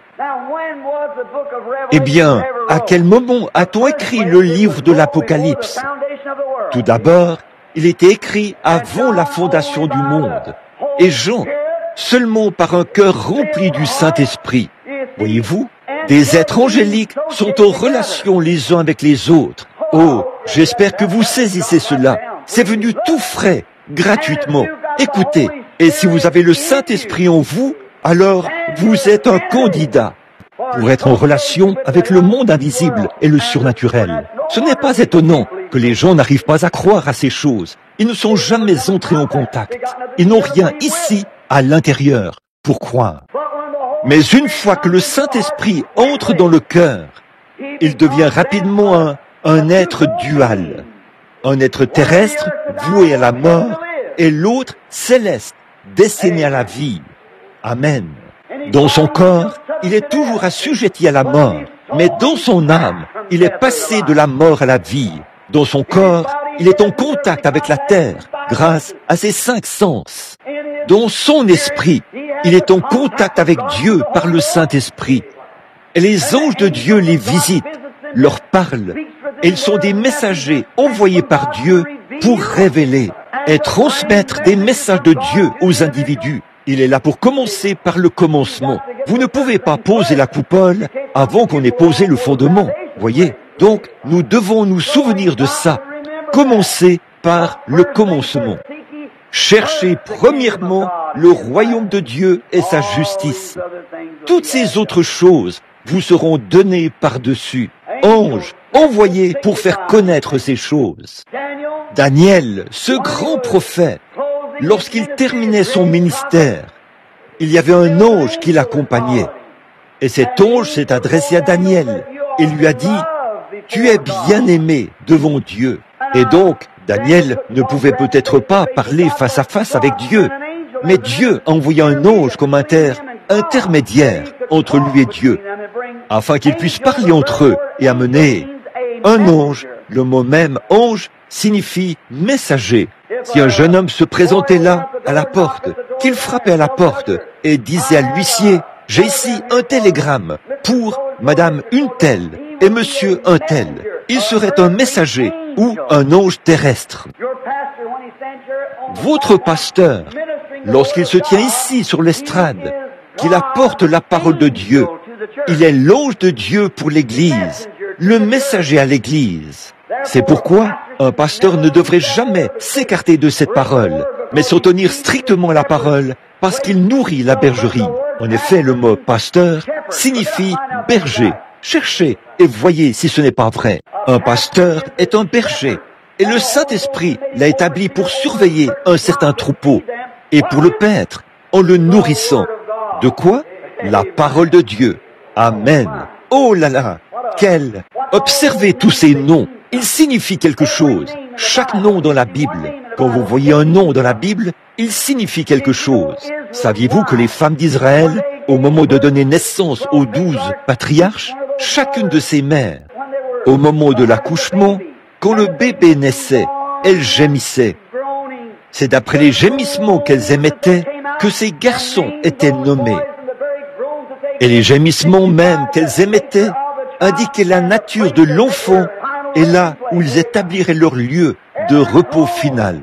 Eh bien, à quel moment a-t-on écrit le livre de l'Apocalypse? Tout d'abord, il était écrit avant la fondation du monde. Et Jean, seulement par un cœur rempli du Saint-Esprit. Voyez-vous, des êtres angéliques sont en relation les uns avec les autres. Oh, j'espère que vous saisissez cela. C'est venu tout frais, gratuitement. Écoutez, et si vous avez le Saint-Esprit en vous, alors vous êtes un candidat pour être en relation avec le monde invisible et le surnaturel. Ce n'est pas étonnant que les gens n'arrivent pas à croire à ces choses. Ils ne sont jamais entrés en contact. Ils n'ont rien ici, à l'intérieur, pour croire. Mais une fois que le Saint-Esprit entre dans le cœur, il devient rapidement un être dual. Un être terrestre voué à la mort et l'autre céleste destiné à la vie. Amen. Dans son corps, il est toujours assujetti à la mort, mais dans son âme, il est passé de la mort à la vie. Dans son corps, il est en contact avec la terre grâce à ses 5 sens. Dans son esprit, il est en contact avec Dieu par le Saint-Esprit. Et les anges de Dieu les visitent, leur parlent, et ils sont des messagers envoyés par Dieu pour révéler et transmettre des messages de Dieu aux individus. Il est là pour commencer par le commencement. Vous ne pouvez pas poser la coupole avant qu'on ait posé le fondement. Voyez? Donc, nous devons nous souvenir de ça. Commencer par le commencement. Cherchez premièrement le royaume de Dieu et sa justice. Toutes ces autres choses vous seront données par-dessus. Anges, envoyés pour faire connaître ces choses. Daniel, ce grand prophète, lorsqu'il terminait son ministère, il y avait un ange qui l'accompagnait. Et cet ange s'est adressé à Daniel et lui a dit, « Tu es bien-aimé devant Dieu. » Et donc, Daniel ne pouvait peut-être pas parler face à face avec Dieu, mais Dieu a envoyé un ange comme intermédiaire entre lui et Dieu, afin qu'ils puissent parler entre eux et amener un ange. Le mot même ange signifie messager. Si un jeune homme se présentait là, à la porte, qu'il frappait à la porte et disait à l'huissier, « J'ai ici un télégramme pour Madame une telle et Monsieur un tel », il serait un messager ou un ange terrestre. Votre pasteur, lorsqu'il se tient ici sur l'estrade, qu'il apporte la parole de Dieu, il est l'ange de Dieu pour l'Église, le messager à l'Église. C'est pourquoi un pasteur ne devrait jamais s'écarter de cette parole, mais s'en tenir strictement à la parole, parce qu'il nourrit la bergerie. En effet, le mot pasteur signifie berger. Cherchez et voyez si ce n'est pas vrai. Un pasteur est un berger, et le Saint-Esprit l'a établi pour surveiller un certain troupeau, et pour le paître, en le nourrissant. De quoi? La parole de Dieu. Amen. Oh là là, quel! Observez tous ces noms. Ils signifient quelque chose. Chaque nom dans la Bible, quand vous voyez un nom dans la Bible, il signifie quelque chose. Saviez-vous que les femmes d'Israël, au moment de donner naissance aux 12 patriarches, chacune de ces mères, au moment de l'accouchement, quand le bébé naissait, elles gémissaient. C'est d'après les gémissements qu'elles émettaient que ces garçons étaient nommés. Et les gémissements même qu'elles émettaient indiquaient la nature de l'enfant et là où ils établiraient leur lieu de repos final.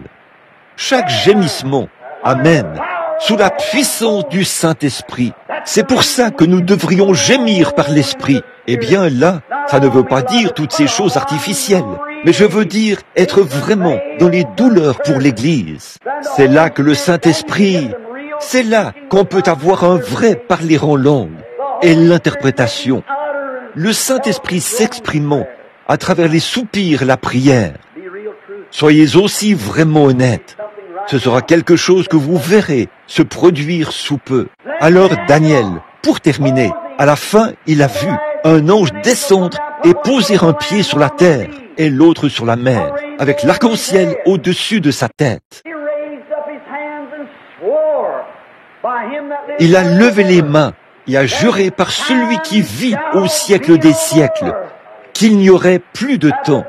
Chaque gémissement, amen, sous la puissance du Saint-Esprit. C'est pour ça que nous devrions gémir par l'Esprit. Eh bien là, ça ne veut pas dire toutes ces choses artificielles, mais je veux dire être vraiment dans les douleurs pour l'Église. C'est là que le Saint-Esprit, c'est là qu'on peut avoir un vrai parler en langue et l'interprétation. Le Saint-Esprit s'exprimant à travers les soupirs et la prière. Soyez aussi vraiment honnêtes. Ce sera quelque chose que vous verrez se produire sous peu. Alors Daniel, pour terminer, à la fin, il a vu un ange descendre et poser un pied sur la terre et l'autre sur la mer, avec l'arc-en-ciel au-dessus de sa tête. Il a levé les mains et a juré par celui qui vit au siècle des siècles qu'il n'y aurait plus de temps,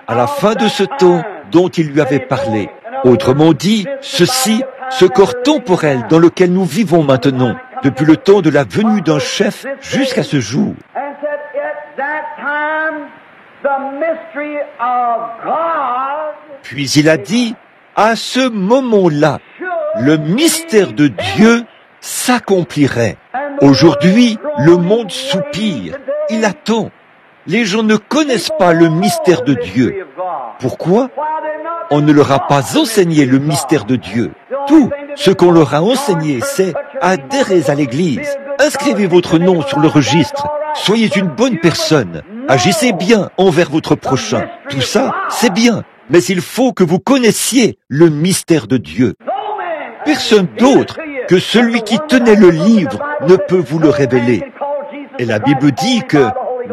à la fin de ce temps dont il lui avait parlé. Autrement dit, ceci, ce corps temporel dans lequel nous vivons maintenant, depuis le temps de la venue d'un chef jusqu'à ce jour. Puis il a dit, à ce moment-là, le mystère de Dieu s'accomplirait. Aujourd'hui, le monde soupire, il attend. Les gens ne connaissent pas le mystère de Dieu. Pourquoi? On ne leur a pas enseigné le mystère de Dieu. Tout ce qu'on leur a enseigné, c'est adhérer à l'Église, inscrivez votre nom sur le registre, soyez une bonne personne, agissez bien envers votre prochain. Tout ça, c'est bien, mais il faut que vous connaissiez le mystère de Dieu. Personne d'autre que celui qui tenait le livre ne peut vous le révéler. Et la Bible dit que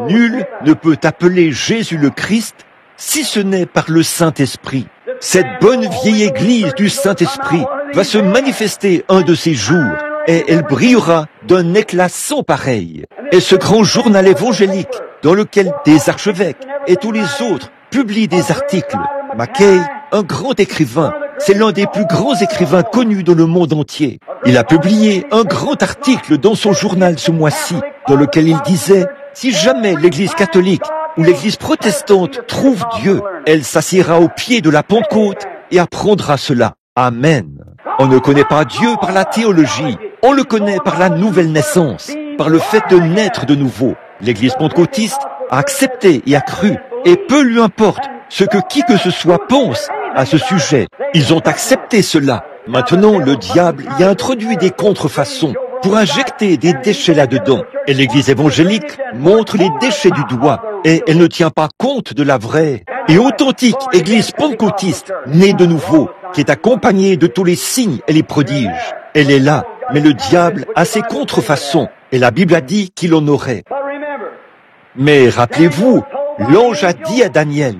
nul ne peut appeler Jésus le Christ si ce n'est par le Saint-Esprit. Cette bonne vieille Église du Saint-Esprit va se manifester un de ces jours et elle brillera d'un éclat sans pareil. Et ce grand journal évangélique dans lequel des archevêques et tous les autres publient des articles. Mackay, un grand écrivain, c'est l'un des plus grands écrivains connus dans le monde entier. Il a publié un grand article dans son journal ce mois-ci dans lequel il disait « Si jamais l'Église catholique ou l'Église protestante trouve Dieu, elle s'assiera au pied de la Pentecôte et apprendra cela. Amen. On ne connaît pas Dieu par la théologie, on le connaît par la nouvelle naissance, par le fait de naître de nouveau. L'Église pentecôtiste a accepté et a cru, et peu lui importe ce que qui que ce soit pense à ce sujet. Ils ont accepté cela. Maintenant, le diable y a introduit des contrefaçons pour injecter des déchets là-dedans. Et l'Église évangélique montre les déchets du doigt, et elle ne tient pas compte de la vraie et authentique Église pentecôtiste, née de nouveau, qui est accompagnée de tous les signes et les prodiges. Elle est là, mais le diable a ses contrefaçons, et la Bible a dit qu'il en aurait. Mais rappelez-vous, l'ange a dit à Daniel,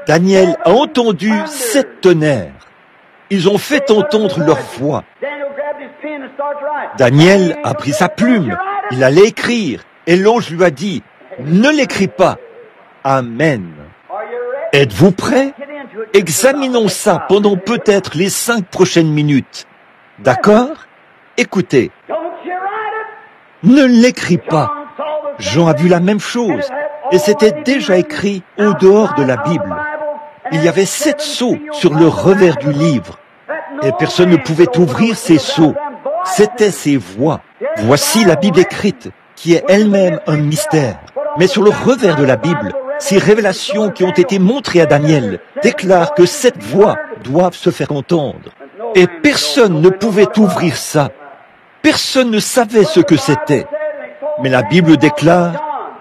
Daniel a entendu 7 tonnerres. Ils ont fait entendre leur voix. Daniel a pris sa plume, il allait écrire, et l'ange lui a dit, ne l'écris pas. Amen. Êtes-vous prêts? Examinons ça pendant peut-être les 5 prochaines minutes. D'accord? Écoutez. Ne l'écris pas. Jean a vu la même chose, et c'était déjà écrit au dehors de la Bible. Il y avait 7 sceaux sur le revers du livre, et personne ne pouvait ouvrir ces sceaux. C'était ces voix. Voici la Bible écrite, qui est elle-même un mystère. Mais sur le revers de la Bible, ces révélations qui ont été montrées à Daniel déclarent que cette voix doivent se faire entendre. Et personne ne pouvait ouvrir ça. Personne ne savait ce que c'était. Mais la Bible déclare,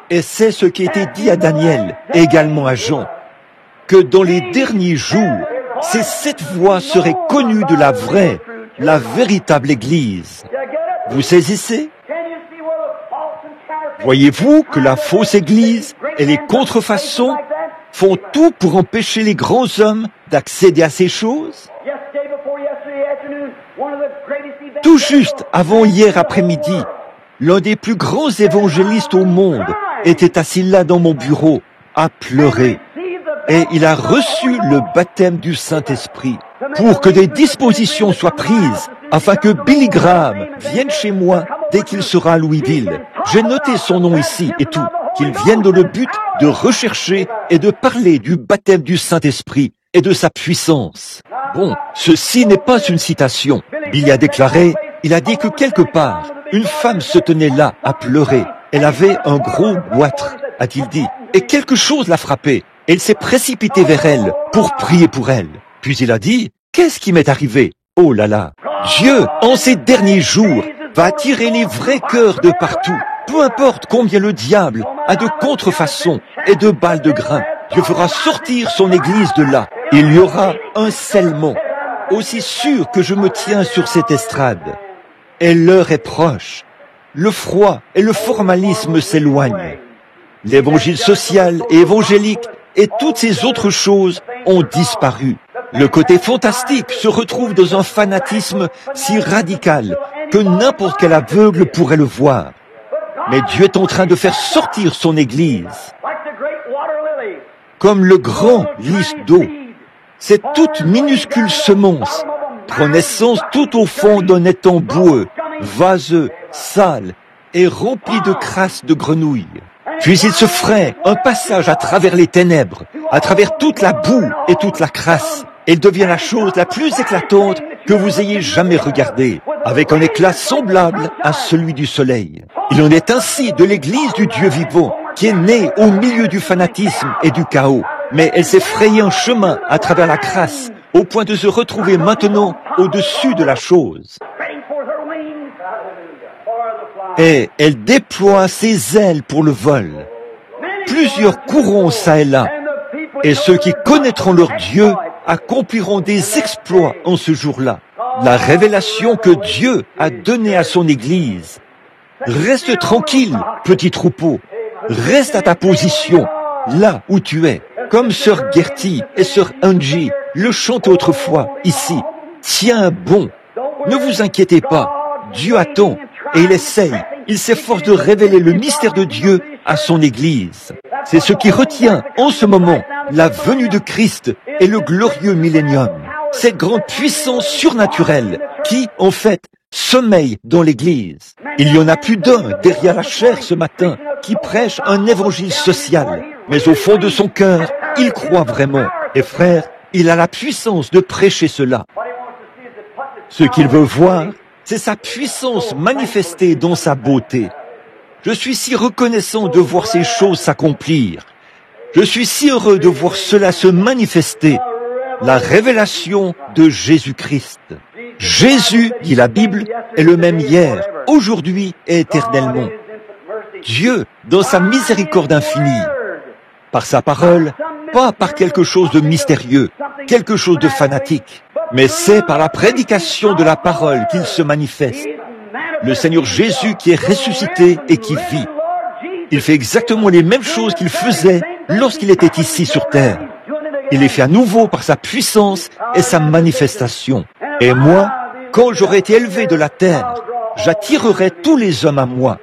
et c'est ce qui a été dit à Daniel, et également à Jean, que dans les derniers jours, ces 7 voix seraient connues de la vraie, la véritable Église. Vous saisissez? Voyez-vous que la fausse Église et les contrefaçons font tout pour empêcher les grands hommes d'accéder à ces choses? Tout juste avant hier après-midi, l'un des plus grands évangélistes au monde était assis là dans mon bureau, à pleurer. Et il a reçu le baptême du Saint-Esprit pour que des dispositions soient prises afin que Billy Graham vienne chez moi dès qu'il sera à Louisville. J'ai noté son nom ici et tout, qu'il vienne dans le but de rechercher et de parler du baptême du Saint-Esprit et de sa puissance. Bon, ceci n'est pas une citation. Billy a déclaré, il a dit que quelque part, une femme se tenait là à pleurer. Elle avait un gros goitre, a-t-il dit, et quelque chose l'a frappée. Elle s'est précipitée vers elle pour prier pour elle. Puis il a dit, qu'est-ce qui m'est arrivé? Oh là là! Dieu, en ces derniers jours, va attirer les vrais cœurs de partout. Peu importe combien le diable a de contrefaçons et de balles de grain, Dieu fera sortir son église de là. Il y aura un scellement, aussi sûr que je me tiens sur cette estrade. Et l'heure est proche. Le froid et le formalisme s'éloignent. L'évangile social et évangélique et toutes ces autres choses ont disparu. Le côté fantastique se retrouve dans un fanatisme si radical que n'importe quel aveugle pourrait le voir. Mais Dieu est en train de faire sortir son Église. Comme le grand lys d'eau, cette toute minuscule semence prend naissance tout au fond d'un étang boueux, vaseux, sale et rempli de crasses de grenouilles. Puis il se ferait un passage à travers les ténèbres, à travers toute la boue et toute la crasse. Elle devient la chose la plus éclatante que vous ayez jamais regardée, avec un éclat semblable à celui du soleil. Il en est ainsi de l'Église du Dieu vivant, qui est née au milieu du fanatisme et du chaos. Mais elle s'est frayée un chemin à travers la crasse, au point de se retrouver maintenant au-dessus de la chose. Et elle déploie ses ailes pour le vol. Plusieurs courront ça et là, et ceux qui connaîtront leur Dieu accompliront des exploits en ce jour-là. La révélation que Dieu a donnée à son Église. Reste tranquille, petit troupeau. Reste à ta position, là où tu es. Comme sœur Gertie et sœur Angie le chantaient autrefois, ici. Tiens bon, ne vous inquiétez pas. Dieu attend et il essaye. Il s'efforce de révéler le mystère de Dieu à son Église. C'est ce qui retient en ce moment la venue de Christ et le glorieux millénium. Cette grande puissance surnaturelle qui, en fait, sommeille dans l'Église. Il y en a plus d'un derrière la chair ce matin qui prêche un évangile social. Mais au fond de son cœur, il croit vraiment. Et frère, il a la puissance de prêcher cela. Ce qu'il veut voir, c'est sa puissance manifestée dans sa beauté. Je suis si reconnaissant de voir ces choses s'accomplir. Je suis si heureux de voir cela se manifester. La révélation de Jésus-Christ. Jésus, dit la Bible, est le même hier, aujourd'hui et éternellement. Dieu, dans sa miséricorde infinie, par sa parole, pas par quelque chose de mystérieux, quelque chose de fanatique, mais c'est par la prédication de la parole qu'il se manifeste. Le Seigneur Jésus qui est ressuscité et qui vit. Il fait exactement les mêmes choses qu'il faisait lorsqu'il était ici sur terre. Il les fait à nouveau par sa puissance et sa manifestation. Et moi, quand j'aurai été élevé de la terre, j'attirerai tous les hommes à moi.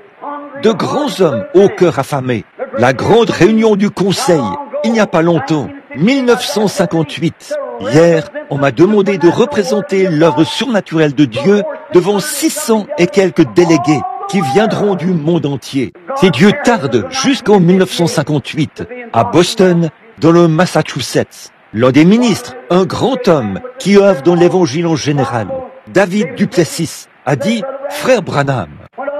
De grands hommes au cœur affamé. La grande réunion du Conseil, il n'y a pas longtemps, 1958. Hier, on m'a demandé de représenter l'œuvre surnaturelle de Dieu devant 600 et quelques délégués qui viendront du monde entier. Si Dieu tarde jusqu'en 1958, à Boston, dans le Massachusetts, l'un des ministres, un grand homme qui œuvre dans l'évangile en général, David Duplessis, a dit « Frère Branham,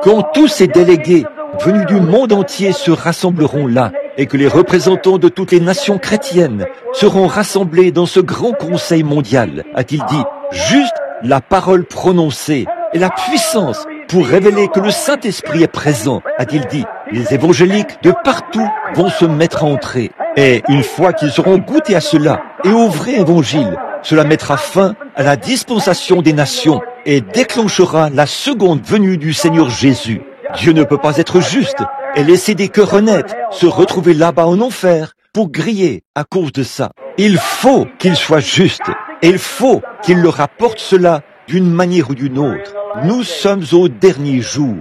quand tous ces délégués venus du monde entier se rassembleront là, et que les représentants de toutes les nations chrétiennes seront rassemblés dans ce grand conseil mondial, a-t-il dit, juste la parole prononcée et la puissance pour révéler que le Saint-Esprit est présent, a-t-il dit. Les évangéliques de partout vont se mettre à entrer. Et une fois qu'ils auront goûté à cela et au vrai évangile, cela mettra fin à la dispensation des nations et déclenchera la seconde venue du Seigneur Jésus. Dieu ne peut pas être juste et laisser des cœurs honnêtes se retrouver là-bas en enfer pour griller à cause de ça. Il faut qu'il soit juste et il faut qu'il leur apporte cela d'une manière ou d'une autre. Nous sommes au dernier jour.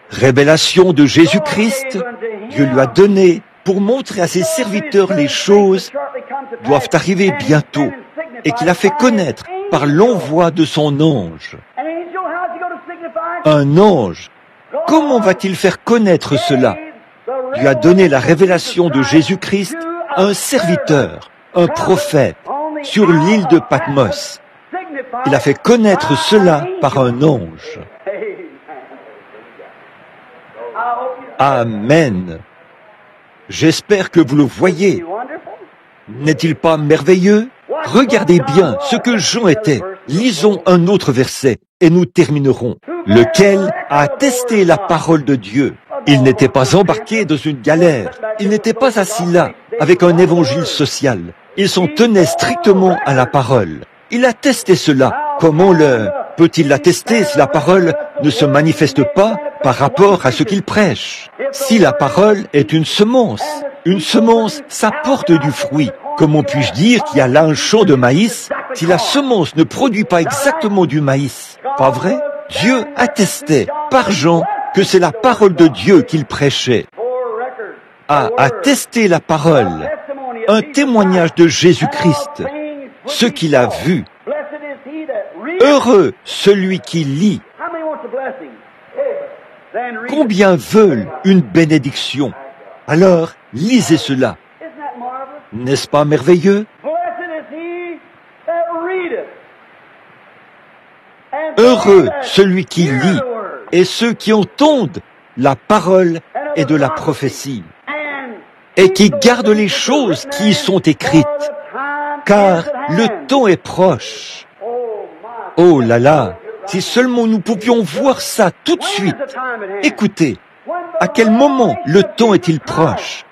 Révélation de Jésus-Christ, Dieu lui a donné pour montrer à ses serviteurs les choses doivent arriver bientôt. et qu'il a fait connaître par l'envoi de son ange. Un ange, comment va-t-il faire connaître cela? Dieu a donné la révélation de Jésus-Christ à un serviteur, un prophète, sur l'île de Patmos. Il a fait connaître cela par un ange. Amen. J'espère que vous le voyez. N'est-il pas merveilleux? Regardez bien ce que Jean était. Lisons un autre verset et nous terminerons. Lequel a attesté la parole de Dieu. Il n'était pas embarqué dans une galère. Il n'était pas assis là avec un évangile social. Il s'en tenait strictement à la parole. Il a testé cela. Comment peut-il l'attester si la parole ne se manifeste pas par rapport à ce qu'il prêche? Si la parole est une semence, ça porte du fruit. Comment puis-je dire qu'il y a là un champ de maïs si la semence ne produit pas exactement du maïs? Pas vrai? Dieu attestait par Jean que c'est la parole de Dieu qu'il prêchait. A attesté la parole, un témoignage de Jésus-Christ, ce qu'il a vu. Heureux celui qui lit. Combien veulent une bénédiction? Alors, lisez cela. N'est-ce pas merveilleux? Heureux celui qui lit et ceux qui entendent la parole et de la prophétie et qui gardent les choses qui y sont écrites, car le temps est proche. Oh là là, si seulement nous pouvions voir ça tout de suite. Écoutez, à quel moment le temps est-il proche?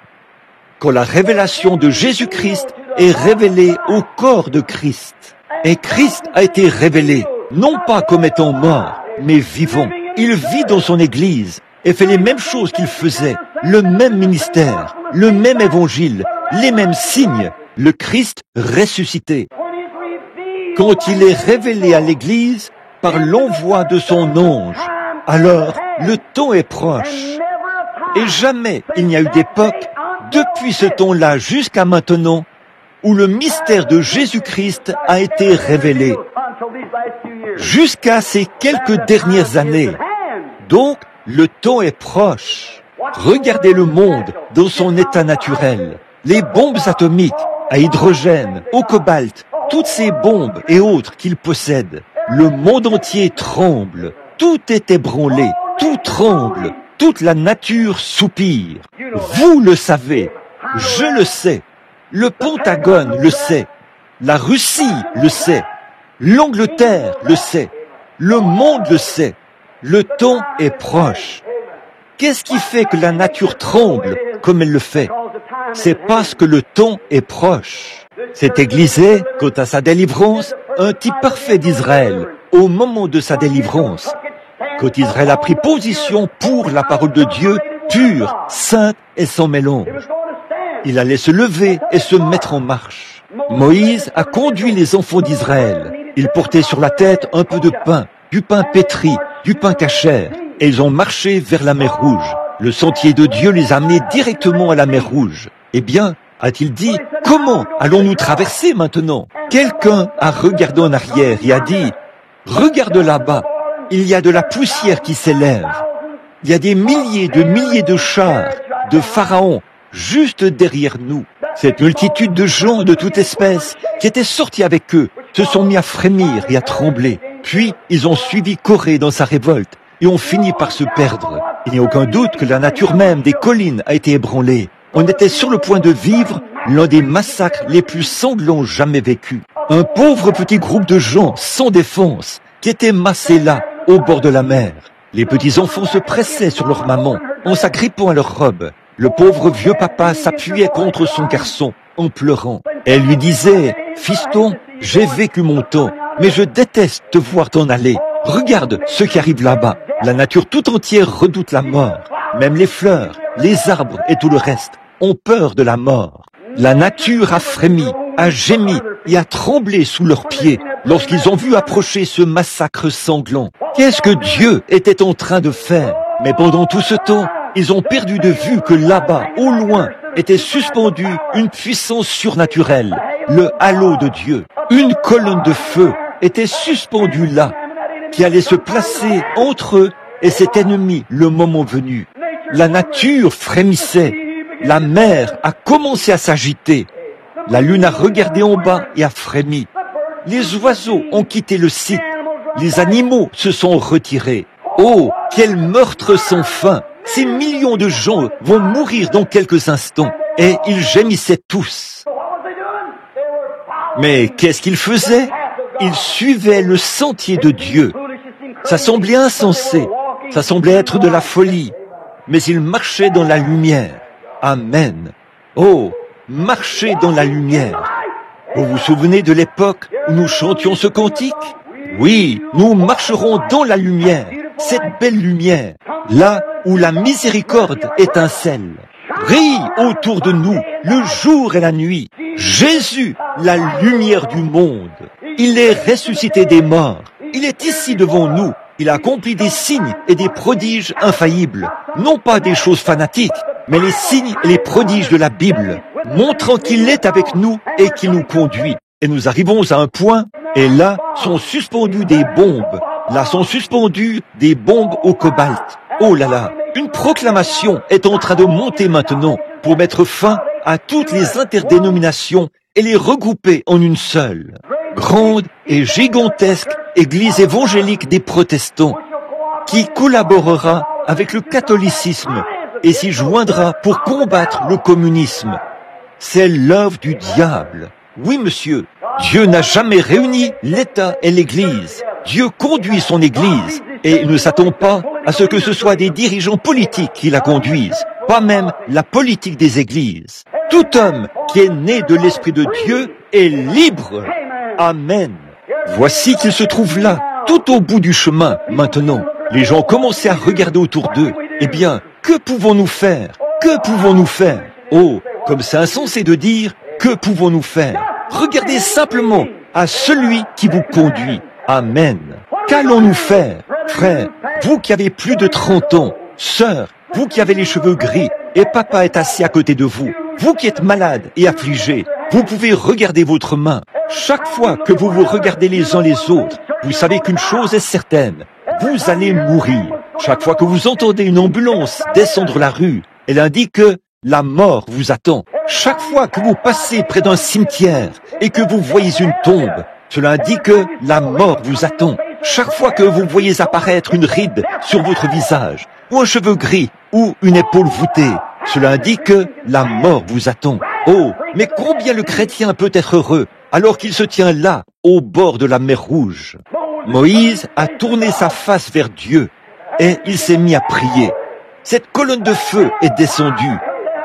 Quand la révélation de Jésus-Christ est révélée au corps de Christ. Et Christ a été révélé, non pas comme étant mort, mais vivant. Il vit dans son Église et fait les mêmes choses qu'il faisait, le même ministère, le même évangile, les mêmes signes, le Christ ressuscité. Quand il est révélé à l'Église par l'envoi de son ange, alors le temps est proche. Et jamais il n'y a eu d'époque, depuis ce temps-là jusqu'à maintenant, où le mystère de Jésus-Christ a été révélé. Jusqu'à ces quelques dernières années. Donc, le temps est proche. Regardez le monde dans son état naturel. Les bombes atomiques, à hydrogène, au cobalt, toutes ces bombes et autres qu'il possède. Le monde entier tremble. Tout est ébranlé. Tout tremble. Toute la nature soupire. Vous le savez. Je le sais. Le Pentagone le sait. La Russie le sait. L'Angleterre le sait. Le monde le sait. Le temps est proche. Qu'est-ce qui fait que la nature tremble comme elle le fait? C'est parce que le temps est proche. Cette Église est, quant à sa délivrance, un type parfait d'Israël au moment de sa délivrance. Quand Israël a pris position pour la parole de Dieu, pure, sainte et sans mélange. Il allait se lever et se mettre en marche. Moïse a conduit les enfants d'Israël. Ils portaient sur la tête un peu de pain, du pain pétri, du pain cachère, et ils ont marché vers la mer Rouge. Le sentier de Dieu les a amenés directement à la mer Rouge. Eh bien, a-t-il dit, comment allons-nous traverser maintenant? Quelqu'un a regardé en arrière et a dit, regarde là-bas, il y a de la poussière qui s'élève. Il y a des milliers de chars, de pharaons, juste derrière nous. Cette multitude de gens de toute espèce qui étaient sortis avec eux se sont mis à frémir et à trembler. Puis, ils ont suivi Corée dans sa révolte et ont fini par se perdre. Il n'y a aucun doute que la nature même des collines a été ébranlée. On était sur le point de vivre l'un des massacres les plus sanglants jamais vécus. Un pauvre petit groupe de gens sans défense qui étaient massés là, au bord de la mer. Les petits enfants se pressaient sur leur maman en s'agrippant à leur robe. Le pauvre vieux papa s'appuyait contre son garçon en pleurant. Elle lui disait, « Fiston, j'ai vécu mon temps, mais je déteste te voir t'en aller. Regarde ce qui arrive là-bas. La nature tout entière redoute la mort. Même les fleurs, les arbres et tout le reste ont peur de la mort. La nature a frémi, a gémi et a tremblé sous leurs pieds lorsqu'ils ont vu approcher ce massacre sanglant. Qu'est-ce que Dieu était en train de faire? Mais pendant tout ce temps, ils ont perdu de vue que là-bas, au loin, était suspendue une puissance surnaturelle. le halo de Dieu. Une colonne de feu était suspendue là, qui allait se placer entre eux et cet ennemi le moment venu. La nature frémissait, la mer a commencé à s'agiter, la lune a regardé en bas et a frémi. Les oiseaux ont quitté le site, les animaux se sont retirés. Oh, quel meurtre sans fin! Ces millions de gens vont mourir dans quelques instants. Et ils gémissaient tous. Mais qu'est-ce qu'ils faisaient? Ils suivaient le sentier de Dieu. Ça semblait insensé, ça semblait être de la folie, mais ils marchaient dans la lumière. Amen. Oh, marcher dans la lumière. Vous vous souvenez de l'époque où nous chantions ce cantique? Oui, nous marcherons dans la lumière, cette belle lumière, là où la miséricorde étincelle. Brille autour de nous le jour et la nuit. Jésus, la lumière du monde. Il est ressuscité des morts. Il est ici devant nous. Il a accompli des signes et des prodiges infaillibles. Non pas des choses fanatiques, mais les signes et les prodiges de la Bible, montrant qu'il est avec nous et qu'il nous conduit. Et nous arrivons à un point, et là sont suspendues des bombes. Là sont suspendues des bombes au cobalt. Oh là là, une proclamation est en train de monter maintenant pour mettre fin à toutes les interdénominations et les regrouper en une seule. Grande et gigantesque Église évangélique des protestants qui collaborera avec le catholicisme et s'y joindra pour combattre le communisme. C'est l'œuvre du diable. Oui, monsieur, Dieu n'a jamais réuni l'État et l'Église. Dieu conduit son Église et il ne s'attend pas à ce que ce soit des dirigeants politiques qui la conduisent, pas même la politique des églises. Tout homme qui est né de l'Esprit de Dieu est libre. Amen. Voici qu'il se trouve là, tout au bout du chemin, maintenant. Les gens commençaient à regarder autour d'eux. Eh bien, que pouvons-nous faire? Que pouvons-nous faire? Oh, comme c'est insensé de dire, que pouvons-nous faire? Regardez simplement à celui qui vous conduit. Amen. Qu'allons-nous faire? Frère, vous qui avez plus de 30 ans, sœur, vous qui avez les cheveux gris, et papa est assis à côté de vous, vous qui êtes malade et affligé, vous pouvez regarder votre main. Chaque fois que vous vous regardez les uns les autres, vous savez qu'une chose est certaine, vous allez mourir. Chaque fois que vous entendez une ambulance descendre la rue, elle indique que la mort vous attend. Chaque fois que vous passez près d'un cimetière et que vous voyez une tombe, cela indique que la mort vous attend. Chaque fois que vous voyez apparaître une ride sur votre visage, ou un cheveu gris, ou une épaule voûtée, cela indique que la mort vous attend. Oh, mais combien le chrétien peut être heureux alors qu'il se tient là, au bord de la mer Rouge. Moïse a tourné sa face vers Dieu et il s'est mis à prier. Cette colonne de feu est descendue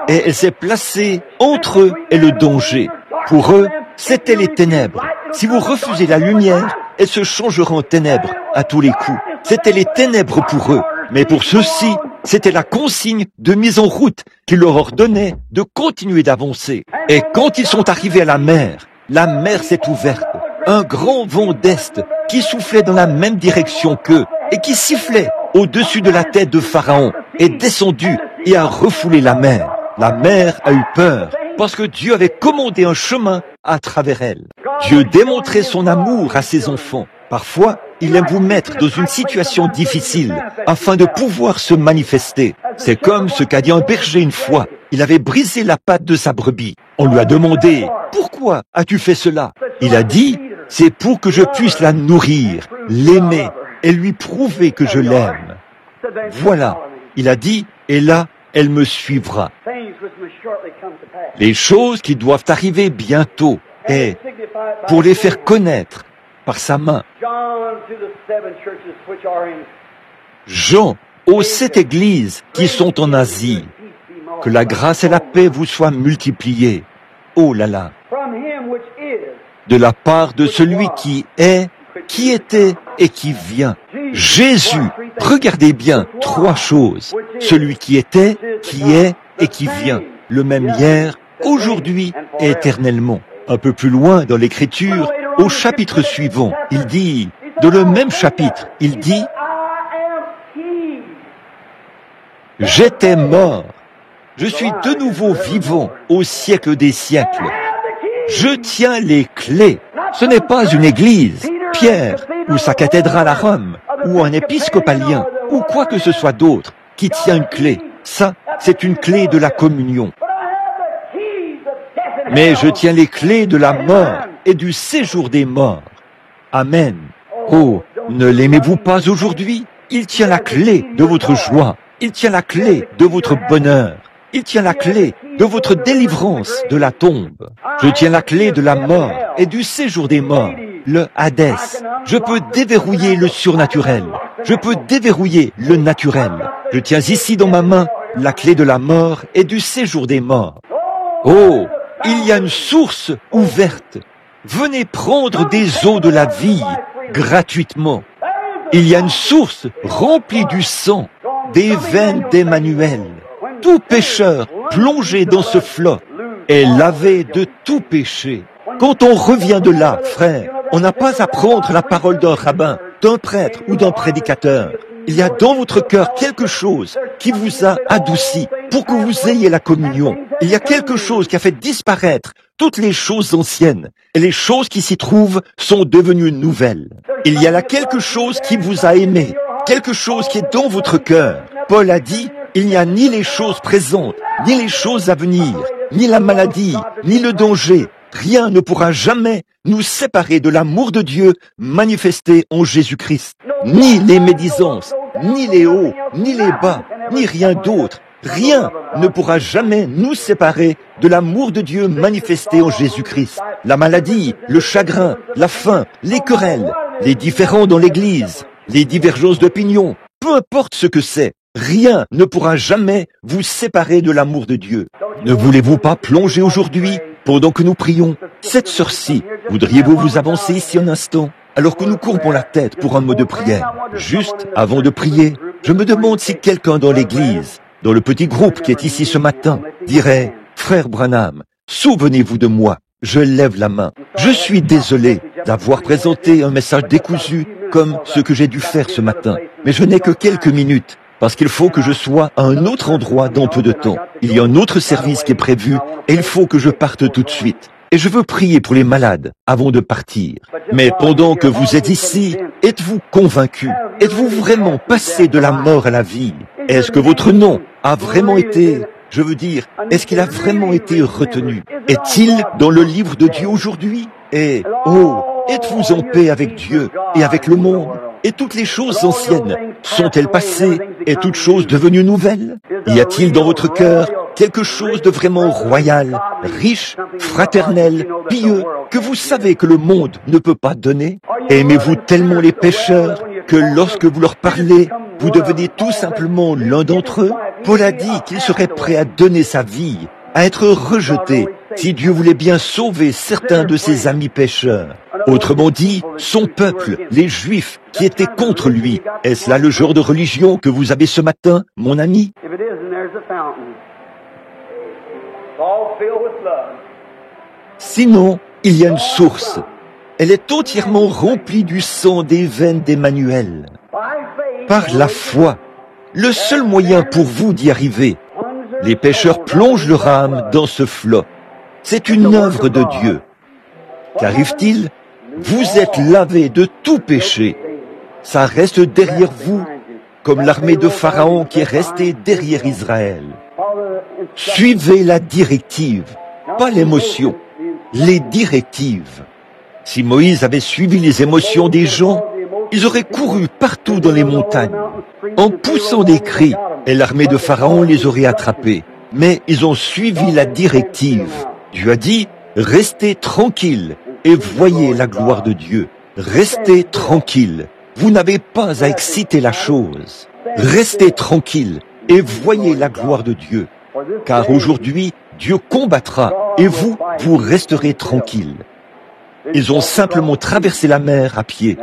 et elle s'est placée entre eux et le danger. Pour eux, c'étaient les ténèbres. Si vous refusez la lumière, elle se changera en ténèbres à tous les coups. C'étaient les ténèbres pour eux. Mais pour ceux-ci, c'était la consigne de mise en route qui leur ordonnait de continuer d'avancer. Et quand ils sont arrivés à la mer s'est ouverte. Un grand vent d'est qui soufflait dans la même direction qu'eux et qui sifflait au-dessus de la tête de Pharaon est descendu et a refoulé la mer. La mer a eu peur parce que Dieu avait commandé un chemin à travers elle. Dieu démontrait son amour à ses enfants. Parfois, il aime vous mettre dans une situation difficile afin de pouvoir se manifester. C'est comme ce qu'a dit un berger une fois. Il avait brisé la patte de sa brebis. On lui a demandé « Pourquoi as-tu fait cela ?» Il a dit « C'est pour que je puisse la nourrir, l'aimer et lui prouver que je l'aime. » Voilà, il a dit « Et là, elle me suivra. » Les choses qui doivent arriver bientôt et pour les faire connaître par sa main. Jean, aux 7 églises qui sont en Asie, que la grâce et la paix vous soient multipliées. Oh là là! De la part de celui qui est, qui était et qui vient. Jésus, regardez bien 3 choses. Celui qui était, qui est et qui vient. Le même hier, aujourd'hui et éternellement. Un peu plus loin dans l'Écriture, au chapitre suivant, il dit, dans le même chapitre, il dit, « J'étais mort, je suis de nouveau vivant au siècle des siècles. Je tiens les clés. Ce n'est pas une église, Pierre, ou sa cathédrale à Rome, ou un épiscopalien, ou quoi que ce soit d'autre, qui tient une clé. Ça, c'est une clé de la communion. Mais je tiens les clés de la mort et du séjour des morts. Amen. Oh, ne l'aimez-vous pas aujourd'hui? Il tient la clé de votre joie. Il tient la clé de votre bonheur. Il tient la clé de votre délivrance de la tombe. Je tiens la clé de la mort et du séjour des morts, le Hadès. Je peux déverrouiller le surnaturel. Je peux déverrouiller le naturel. Je tiens ici dans ma main la clé de la mort et du séjour des morts. Oh, il y a une source ouverte. Venez prendre des eaux de la vie gratuitement. Il y a une source remplie du sang, des veines d'Emmanuel. Tout pécheur plongé dans ce flot est lavé de tout péché. Quand on revient de là, frère, on n'a pas à prendre la parole d'un rabbin, d'un prêtre ou d'un prédicateur. Il y a dans votre cœur quelque chose qui vous a adouci pour que vous ayez la communion. Il y a quelque chose qui a fait disparaître toutes les choses anciennes. Et les choses qui s'y trouvent sont devenues nouvelles. Il y a là quelque chose qui vous a aimé, quelque chose qui est dans votre cœur. Paul a dit, il n'y a ni les choses présentes, ni les choses à venir, ni la maladie, ni le danger. Rien ne pourra jamais nous séparer de l'amour de Dieu manifesté en Jésus-Christ. Ni les médisances, ni les hauts, ni les bas, ni rien d'autre. Rien ne pourra jamais nous séparer de l'amour de Dieu manifesté en Jésus-Christ. La maladie, le chagrin, la faim, les querelles, les différends dans l'Église, les divergences d'opinion, peu importe ce que c'est, rien ne pourra jamais vous séparer de l'amour de Dieu. Ne voulez-vous pas plonger aujourd'hui, pendant que nous prions, cette sœur-ci, voudriez-vous vous avancer ici un instant, alors que nous courbons la tête pour un mot de prière? Juste avant de prier, je me demande si quelqu'un dans l'Église, dans le petit groupe qui est ici ce matin, dirait, « Frère Branham, souvenez-vous de moi, je lève la main. Je suis désolé d'avoir présenté un message décousu comme ce que j'ai dû faire ce matin, mais je n'ai que quelques minutes. Parce qu'il faut que je sois à un autre endroit dans peu de temps. Il y a un autre service qui est prévu et il faut que je parte tout de suite. Et je veux prier pour les malades avant de partir. Mais pendant que vous êtes ici, êtes-vous convaincu? Êtes-vous vraiment passé de la mort à la vie? Est-ce que votre nom a vraiment été, je veux dire, est-ce qu'il a vraiment été retenu? Est-il dans le livre de Dieu aujourd'hui? Et, oh, êtes-vous en paix avec Dieu et avec le monde? Et toutes les choses anciennes sont-elles passées et toutes choses devenues nouvelles? Y a-t-il dans votre cœur quelque chose de vraiment royal, riche, fraternel, pieux, que vous savez que le monde ne peut pas donner? Aimez-vous tellement les pécheurs que lorsque vous leur parlez, vous devenez tout simplement l'un d'entre eux? Paul a dit qu'il serait prêt à donner sa vie, à être rejeté, si Dieu voulait bien sauver certains de ses amis pécheurs. Autrement dit, son peuple, les Juifs, qui étaient contre lui. Est-ce là le genre de religion que vous avez ce matin, mon ami? Sinon, il y a une source. Elle est entièrement remplie du sang des veines d'Emmanuel. Par la foi, le seul moyen pour vous d'y arriver, les pécheurs plongent leur âme dans ce flot. C'est une œuvre de Dieu. Qu'arrive-t-il? Vous êtes lavés de tout péché. Ça reste derrière vous, comme l'armée de Pharaon qui est restée derrière Israël. Suivez la directive, pas l'émotion, les directives. Si Moïse avait suivi les émotions des gens, ils auraient couru partout dans les montagnes, en poussant des cris, et l'armée de Pharaon les aurait attrapés. Mais ils ont suivi la directive. Dieu a dit, restez tranquilles et voyez la gloire de Dieu. Restez tranquille. Vous n'avez pas à exciter la chose. Restez tranquille et voyez la gloire de Dieu. Car aujourd'hui, Dieu combattra et vous resterez tranquille. Ils ont simplement traversé la mer à pied.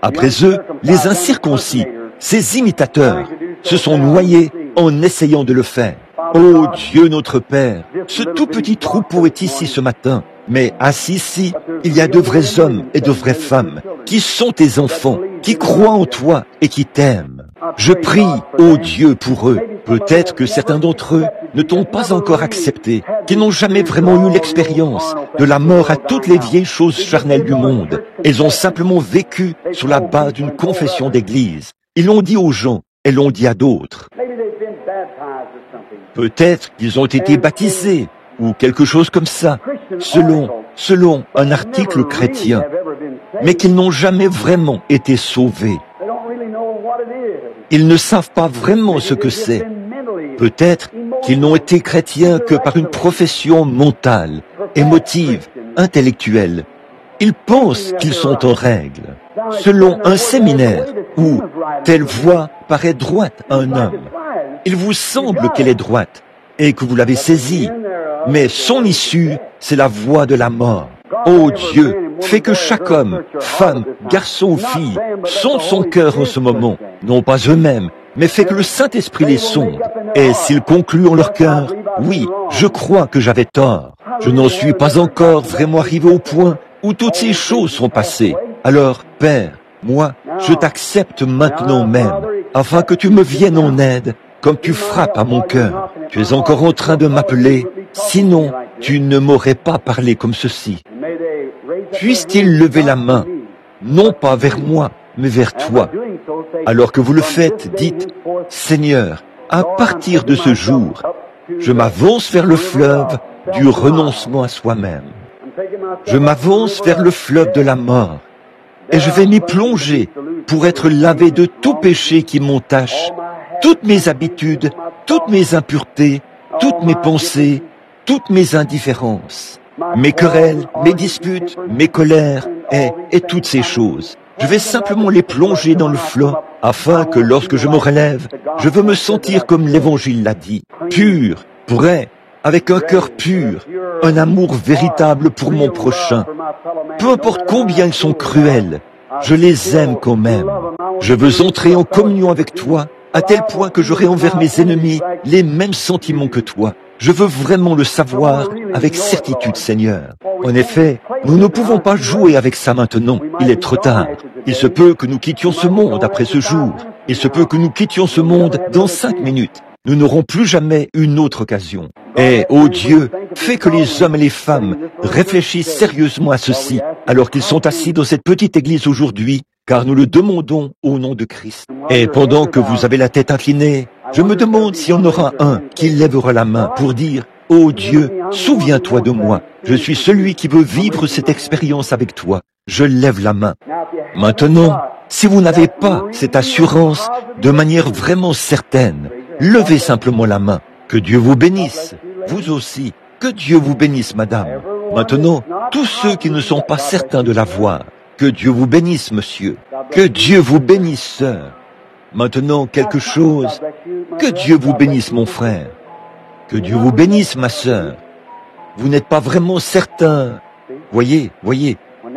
Après eux, les incirconcis, ces imitateurs, se sont noyés en essayant de le faire. Ô Dieu notre Père, ce tout petit troupeau est ici ce matin, mais assis ici, il y a de vrais hommes et de vraies femmes qui sont tes enfants, qui croient en toi et qui t'aiment. Je prie, ô Dieu, pour eux. Peut-être que certains d'entre eux ne t'ont pas encore accepté, qui n'ont jamais vraiment eu l'expérience de la mort à toutes les vieilles choses charnelles du monde. Elles ont simplement vécu sur la base d'une confession d'église. Ils l'ont dit aux gens, et l'ont dit à d'autres. Peut-être qu'ils ont été baptisés, ou quelque chose comme ça, selon un article chrétien, mais qu'ils n'ont jamais vraiment été sauvés. Ils ne savent pas vraiment ce que c'est. Peut-être qu'ils n'ont été chrétiens que par une profession mentale, émotive, intellectuelle. Ils pensent qu'ils sont en règle, selon un séminaire où telle voie paraît droite à un homme. Il vous semble qu'elle est droite et que vous l'avez saisie, mais son issue, c'est la voie de la mort. Oh Dieu, fais que chaque homme, femme, garçon ou fille sonde son cœur en ce moment, non pas eux-mêmes, mais fais que le Saint-Esprit les sonde. Et s'ils concluent en leur cœur, oui, je crois que j'avais tort, je n'en suis pas encore vraiment arrivé au point où toutes ces choses sont passées. Alors, Père, moi, je t'accepte maintenant même, afin que tu me viennes en aide, comme tu frappes à mon cœur. Tu es encore en train de m'appeler, sinon tu ne m'aurais pas parlé comme ceci. Puisse-t-il lever la main, non pas vers moi, mais vers toi. Alors que vous le faites, dites, Seigneur, à partir de ce jour, je m'avance vers le fleuve du renoncement à soi-même. Je m'avance vers le fleuve de la mort, et je vais m'y plonger pour être lavé de tout péché qui m'entache, toutes mes habitudes, toutes mes impuretés, toutes mes pensées, toutes mes indifférences, mes querelles, mes disputes, mes colères et toutes ces choses. Je vais simplement les plonger dans le flot afin que lorsque je me relève, je veux me sentir comme l'Évangile l'a dit, pur, vrai, avec un cœur pur, un amour véritable pour mon prochain. Peu importe combien ils sont cruels, je les aime quand même. Je veux entrer en communion avec toi à tel point que j'aurai envers mes ennemis les mêmes sentiments que toi. Je veux vraiment le savoir avec certitude, Seigneur. En effet, nous ne pouvons pas jouer avec ça maintenant. Il est trop tard. Il se peut que nous quittions ce monde après ce jour. Il se peut que nous quittions ce monde dans 5 minutes. Nous n'aurons plus jamais une autre occasion. Et, ô Dieu, fais que les hommes et les femmes réfléchissent sérieusement à ceci, alors qu'ils sont assis dans cette petite église aujourd'hui, car nous le demandons au nom de Christ. Et pendant que vous avez la tête inclinée, je me demande s'il y en aura un qui lèvera la main pour dire « Ô Dieu, souviens-toi de moi. Je suis celui qui veut vivre cette expérience avec toi. Je lève la main. » Maintenant, si vous n'avez pas cette assurance de manière vraiment certaine, levez simplement la main. Que Dieu vous bénisse. Vous aussi. Que Dieu vous bénisse, madame. Maintenant, tous ceux qui ne sont pas certains de l'avoir, que Dieu vous bénisse, monsieur. Que Dieu vous bénisse, sœur. Maintenant, quelque chose. Que Dieu vous bénisse, mon frère. Que Dieu vous bénisse, ma sœur. Vous n'êtes pas vraiment certain. Voyez,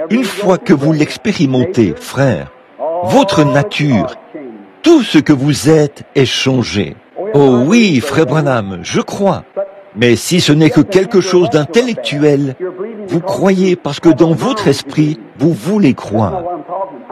une fois que vous l'expérimentez, frère, votre nature, tout ce que vous êtes est changé. Oh oui, frère Branham, je crois. Mais si ce n'est que quelque chose d'intellectuel, vous croyez parce que dans votre esprit, vous voulez croire.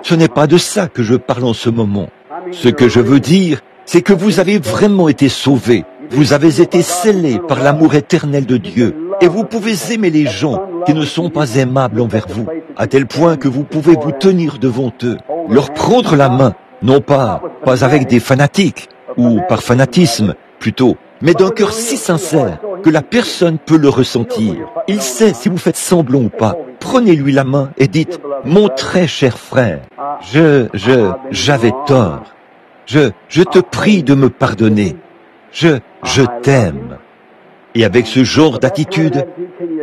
Ce n'est pas de ça que je parle en ce moment. Ce que je veux dire, c'est que vous avez vraiment été sauvés. Vous avez été scellés par l'amour éternel de Dieu. Et vous pouvez aimer les gens qui ne sont pas aimables envers vous, à tel point que vous pouvez vous tenir devant eux, leur prendre la main, non pas avec des fanatiques, ou par fanatisme, plutôt, mais d'un cœur si sincère que la personne peut le ressentir. Il sait si vous faites semblant ou pas. Prenez-lui la main et dites, mon très cher frère, j'avais tort. Je te prie de me pardonner. Je t'aime. Et avec ce genre d'attitude,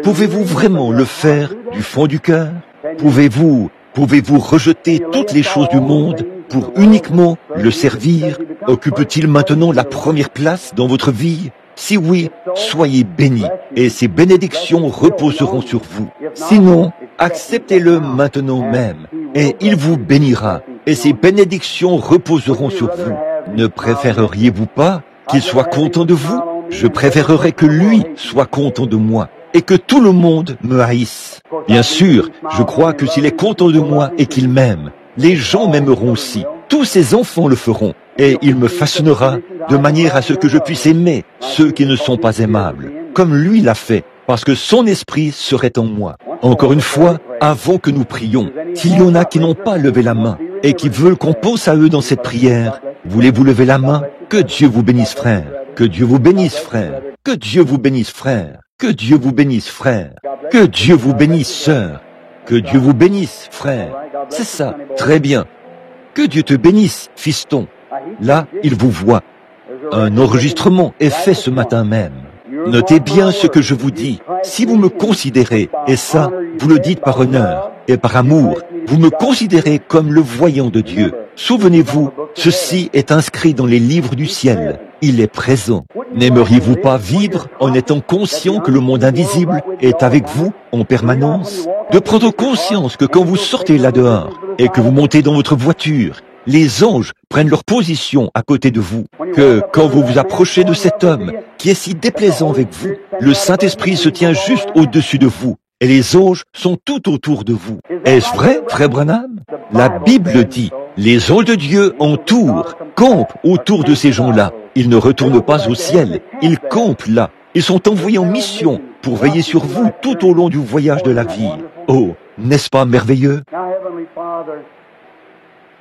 pouvez-vous vraiment le faire du fond du cœur? Pouvez-vous rejeter toutes les choses du monde pour uniquement le servir? Occupe-t-il maintenant la première place dans votre vie? Si oui, soyez bénis et ces bénédictions reposeront sur vous. Sinon, acceptez-le maintenant même et il vous bénira et ces bénédictions reposeront sur vous. Ne préféreriez-vous pas qu'il soit content de vous? Je préférerais que lui soit content de moi et que tout le monde me haïsse. Bien sûr, je crois que s'il est content de moi et qu'il m'aime, les gens m'aimeront aussi. Tous ses enfants le feront. et il me façonnera de manière à ce que je puisse aimer ceux qui ne sont pas aimables, comme lui l'a fait, parce que son esprit serait en moi. Encore une fois, avant que nous prions, s'il y en a qui n'ont pas levé la main et qui veulent qu'on pense à eux dans cette prière, voulez-vous lever la main? Que Dieu vous bénisse, frère. Que Dieu vous bénisse, frère. Que Dieu vous bénisse, frère. Que Dieu vous bénisse, frère. Que Dieu vous bénisse, sœur. Que Dieu vous bénisse, frère. C'est ça, très bien. Que Dieu te bénisse, fiston. Là, il vous voit. Un enregistrement est fait ce matin même. Notez bien ce que je vous dis. Si vous me considérez, et ça, vous le dites par honneur et par amour, vous me considérez comme le voyant de Dieu. Souvenez-vous, ceci est inscrit dans les livres du ciel. Il est présent. N'aimeriez-vous pas vivre en étant conscient que le monde invisible est avec vous en permanence? De prendre conscience que quand vous sortez là-dehors et que vous montez dans votre voiture, les anges prennent leur position à côté de vous, que quand vous vous approchez de cet homme qui est si déplaisant avec vous, le Saint-Esprit se tient juste au-dessus de vous et les anges sont tout autour de vous. Est-ce vrai, frère Branham? La Bible dit, les anges de Dieu entourent, campent autour de ces gens-là. Ils ne retournent pas au ciel, ils campent là. Ils sont envoyés en mission pour veiller sur vous tout au long du voyage de la vie. Oh, n'est-ce pas merveilleux?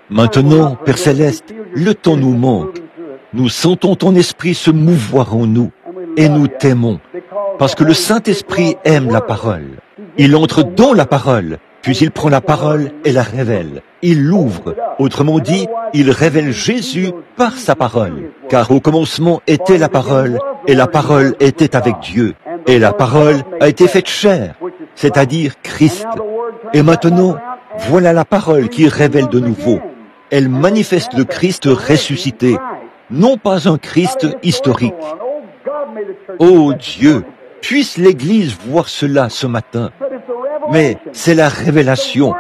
Maintenant, Père Céleste, le temps nous manque. Nous sentons ton esprit se mouvoir en nous et nous t'aimons parce que le Saint-Esprit aime la parole. Il entre dans la parole, puis il prend la parole et la révèle. Il l'ouvre. Autrement dit, il révèle Jésus par sa parole. Car au commencement était la parole et la parole était avec Dieu. Et la parole a été faite chair, c'est-à-dire Christ. Et maintenant, voilà la parole qui révèle de nouveau. Elle manifeste le Christ ressuscité, non pas un Christ historique. Oh Dieu, puisse l'Église voir cela ce matin. Mais c'est la révélation.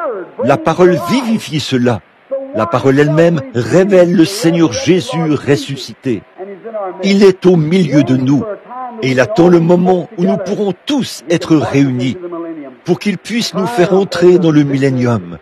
La parole vivifie cela. La parole elle-même révèle le Seigneur Jésus ressuscité. Il est au milieu de nous et il attend le moment où nous pourrons tous être réunis pour qu'il puisse nous faire entrer dans le millénium,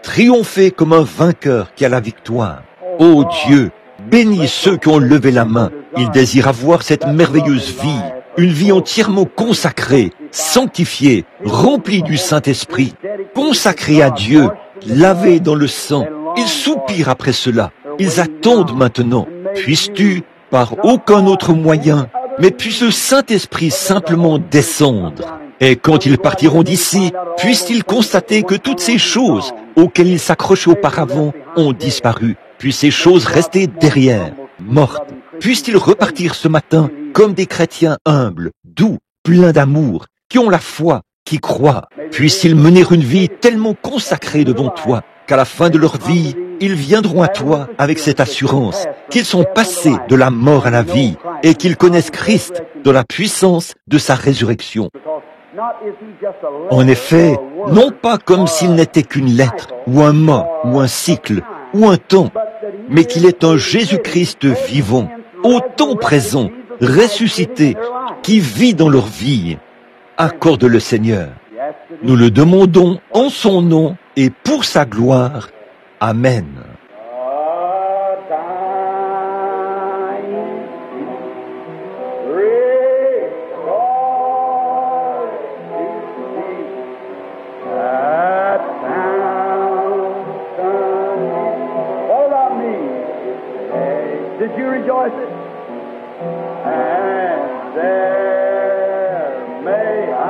triompher comme un vainqueur qui a la victoire. Ô Dieu, bénis ceux qui ont levé la main. Ils désirent avoir cette merveilleuse vie, une vie entièrement consacrée, sanctifiée, remplie du Saint-Esprit, consacrée à Dieu, lavée dans le sang. Ils soupirent après cela. Ils attendent maintenant. Puisses-tu, par aucun autre moyen, mais puisse le Saint-Esprit simplement descendre. Et quand ils partiront d'ici, puissent-ils constater que toutes ces choses auxquelles ils s'accrochaient auparavant ont disparu. Puissent ces choses rester derrière, mortes. Puissent-ils repartir ce matin comme des chrétiens humbles, doux, pleins d'amour, qui ont la foi, qui croient. Puissent-ils mener une vie tellement consacrée devant toi qu'à la fin de leur vie, ils viendront à toi avec cette assurance qu'ils sont passés de la mort à la vie et qu'ils connaissent Christ dans la puissance de sa résurrection. En effet, non pas comme s'il n'était qu'une lettre, ou un mot, ou un cycle, ou un temps, mais qu'il est un Jésus-Christ vivant, au temps présent, ressuscité, qui vit dans leur vie. Accorde le Seigneur. Nous le demandons en son nom et pour sa gloire. Amen. Did you rejoice it? And there may I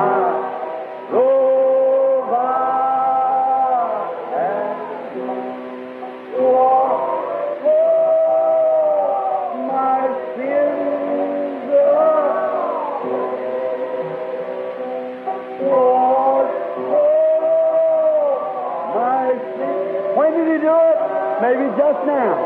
go by and walk my sins away. My sins. When did he do it? Maybe just now.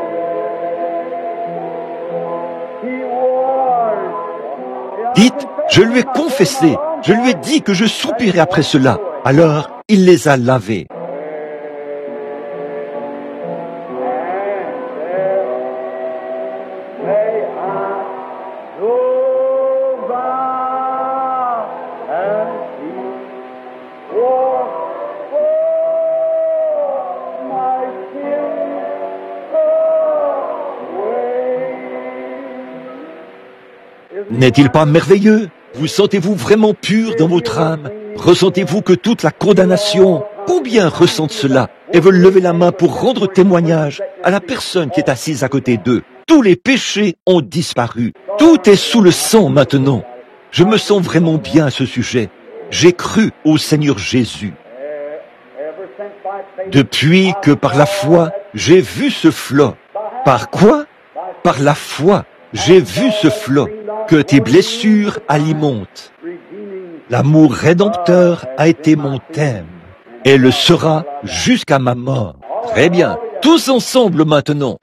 Dites, je lui ai confessé, je lui ai dit que je soupirais après cela. Alors, il les a lavés. My sins away. N'est-il pas merveilleux? Vous sentez-vous vraiment pur dans votre âme? Ressentez-vous que toute la condamnation, combien ressentent cela et veulent lever la main pour rendre témoignage à la personne qui est assise à côté d'eux? Tous les péchés ont disparu. Tout est sous le sang maintenant. Je me sens vraiment bien à ce sujet. J'ai cru au Seigneur Jésus. Depuis que par la foi, j'ai vu ce flot. Par quoi? Par la foi, j'ai vu ce flot que tes blessures alimentent. L'amour rédempteur a été mon thème et le sera jusqu'à ma mort. Très bien, tous ensemble maintenant.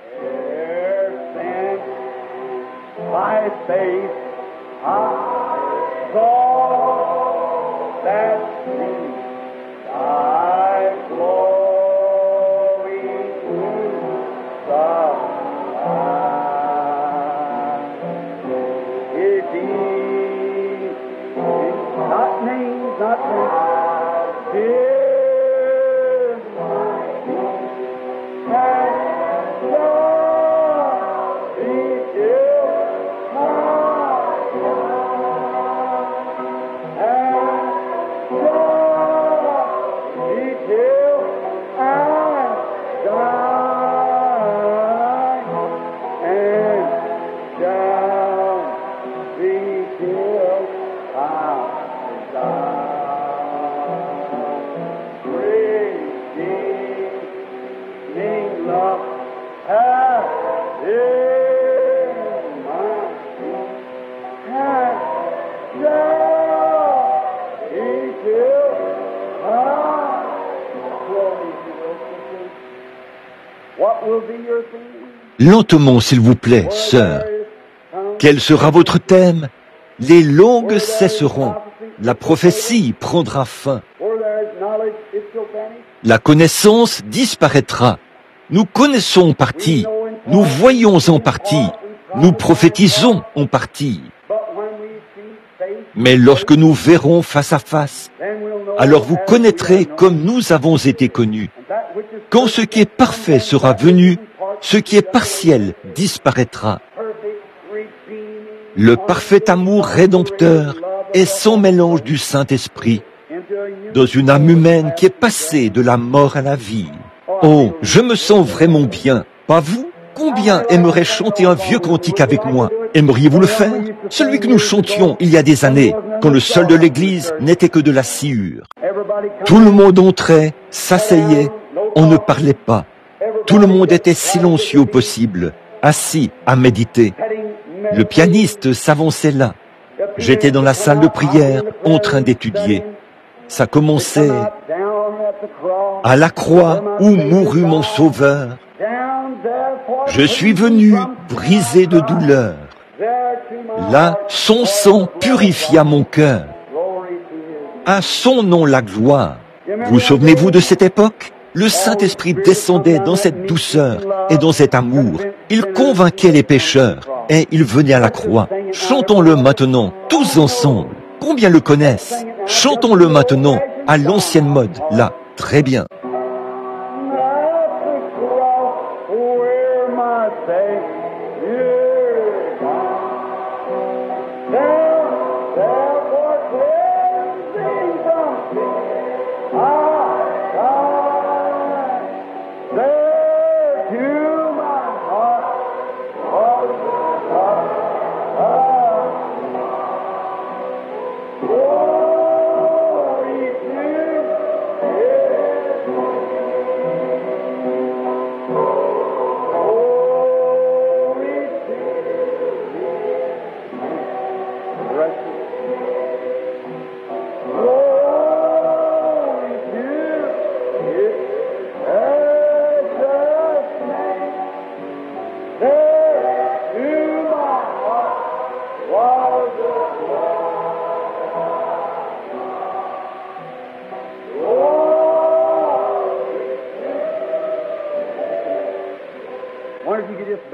Lentement, s'il vous plaît, sœur. Quel sera votre thème? Les langues cesseront. La prophétie prendra fin. La connaissance disparaîtra. Nous connaissons en partie. Nous voyons en partie. Nous prophétisons en partie. Mais lorsque nous verrons face à face, alors vous connaîtrez comme nous avons été connus. Quand ce qui est parfait sera venu, ce qui est partiel disparaîtra. Le parfait amour rédempteur est sans mélange du Saint-Esprit dans une âme humaine qui est passée de la mort à la vie. Oh, je me sens vraiment bien. Pas vous? Combien aimerait chanter un vieux cantique avec moi? Aimeriez-vous le faire? Celui que nous chantions il y a des années, quand le sol de l'église n'était que de la sciure. Tout le monde entrait, s'asseyait, on ne parlait pas. Tout le monde était silencieux au possible, assis à méditer. Le pianiste s'avançait là. J'étais dans la salle de prière, en train d'étudier. Ça commençait à la croix où mourut mon sauveur. Je suis venu brisé de douleur. Là, son sang purifia mon cœur. À son nom la gloire. Vous souvenez-vous de cette époque? Le Saint-Esprit descendait dans cette douceur et dans cet amour. Il convainquait les pécheurs et il venait à la croix. Chantons-le maintenant, tous ensemble. Combien le connaissent? Chantons-le maintenant, à l'ancienne mode, là. Très bien.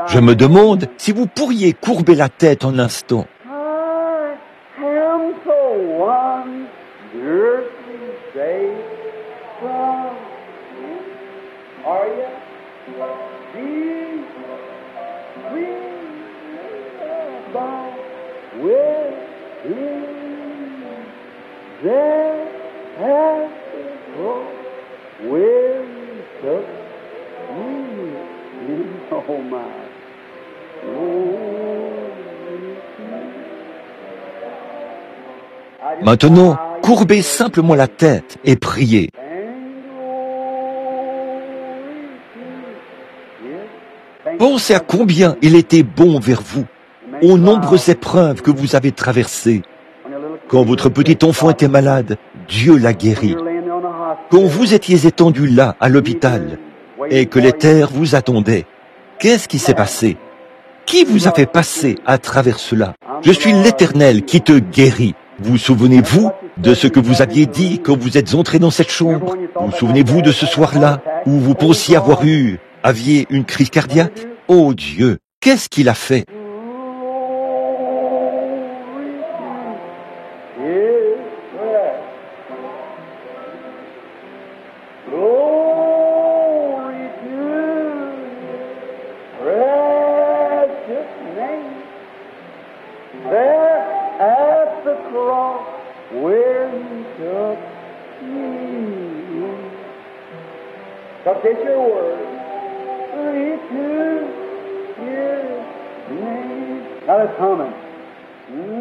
Je me demande si vous pourriez courber la tête un instant. with him. There at the cross where he took me. Oh my. Maintenant, courbez simplement la tête et priez. Pensez à combien il était bon vers vous, aux nombreuses épreuves que vous avez traversées. Quand votre petit enfant était malade, Dieu l'a guéri. Quand vous étiez étendu là, à l'hôpital, et que les terres vous attendaient, qu'est-ce qui s'est passé? Qui vous a fait passer à travers cela? Je suis l'Éternel qui te guérit. Vous souvenez-vous de ce que vous aviez dit quand vous êtes entré dans cette chambre? Vous souvenez-vous de ce soir-là où vous pensiez aviez une crise cardiaque? Oh Dieu, qu'est-ce qu'il a fait?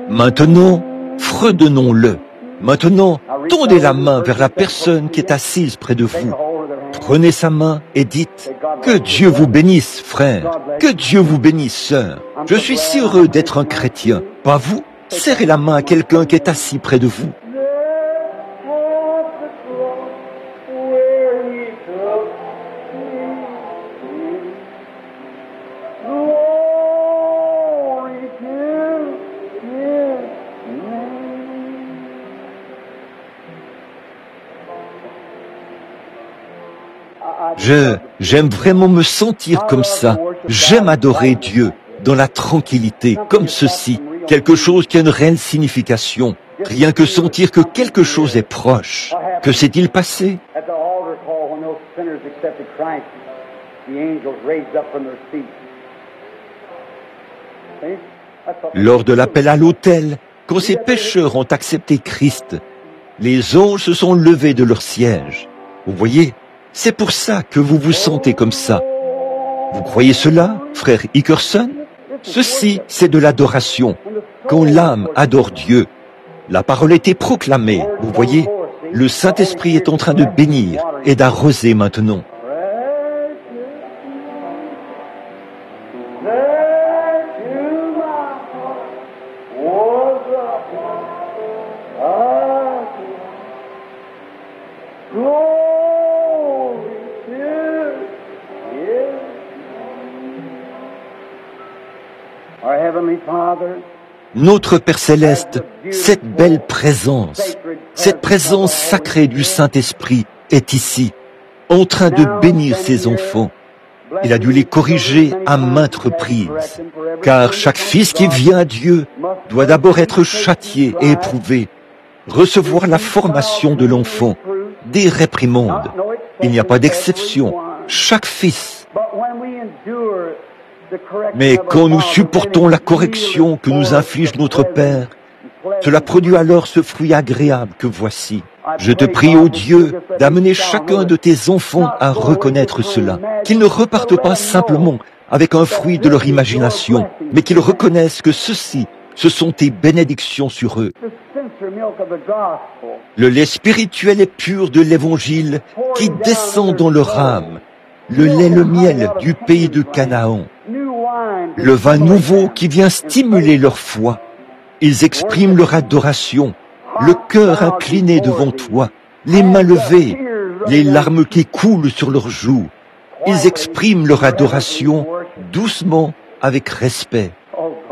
Maintenant, fredonnons-le. Maintenant, tendez la main vers la personne qui est assise près de vous. Prenez sa main et dites « Que Dieu vous bénisse, frère. Que Dieu vous bénisse, sœur. Je suis si heureux d'être un chrétien. Pas vous? Serrez la main à quelqu'un qui est assis près de vous. » J'aime vraiment me sentir comme ça. J'aime adorer Dieu dans la tranquillité, comme ceci. Quelque chose qui a une réelle signification. Rien que sentir que quelque chose est proche. Que s'est-il passé? Lors de l'appel à l'autel, quand ces pécheurs ont accepté Christ, les anges se sont levés de leur siège. Vous voyez? C'est pour ça que vous vous sentez comme ça. Vous croyez cela, frère Hickerson? Ceci, c'est de l'adoration. Quand l'âme adore Dieu, la parole a été proclamée. Vous voyez, le Saint-Esprit est en train de bénir et d'arroser maintenant. Notre Père Céleste, cette belle présence, cette présence sacrée du Saint-Esprit est ici, en train de bénir ses enfants. Il a dû les corriger à maintes reprises, car chaque fils qui vient à Dieu doit d'abord être châtié et éprouvé, recevoir la formation de l'enfant, des réprimandes. Il n'y a pas d'exception, chaque fils. Mais quand nous supportons la correction que nous inflige notre Père, cela produit alors ce fruit agréable que voici. Je te prie, ô Dieu, d'amener chacun de tes enfants à reconnaître cela, qu'ils ne repartent pas simplement avec un fruit de leur imagination, mais qu'ils reconnaissent que ceci, ce sont tes bénédictions sur eux. Le lait spirituel et pur de l'Évangile qui descend dans leur âme, le lait, le miel du pays de Canaan, le vin nouveau qui vient stimuler leur foi. Ils expriment leur adoration, le cœur incliné devant toi, les mains levées, les larmes qui coulent sur leurs joues. Ils expriment leur adoration doucement, avec respect.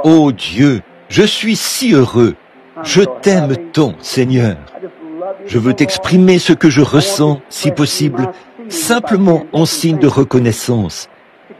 Ô Dieu, je suis si heureux. Je t'aime tant, Seigneur. Je veux t'exprimer ce que je ressens, si possible, simplement en signe de reconnaissance.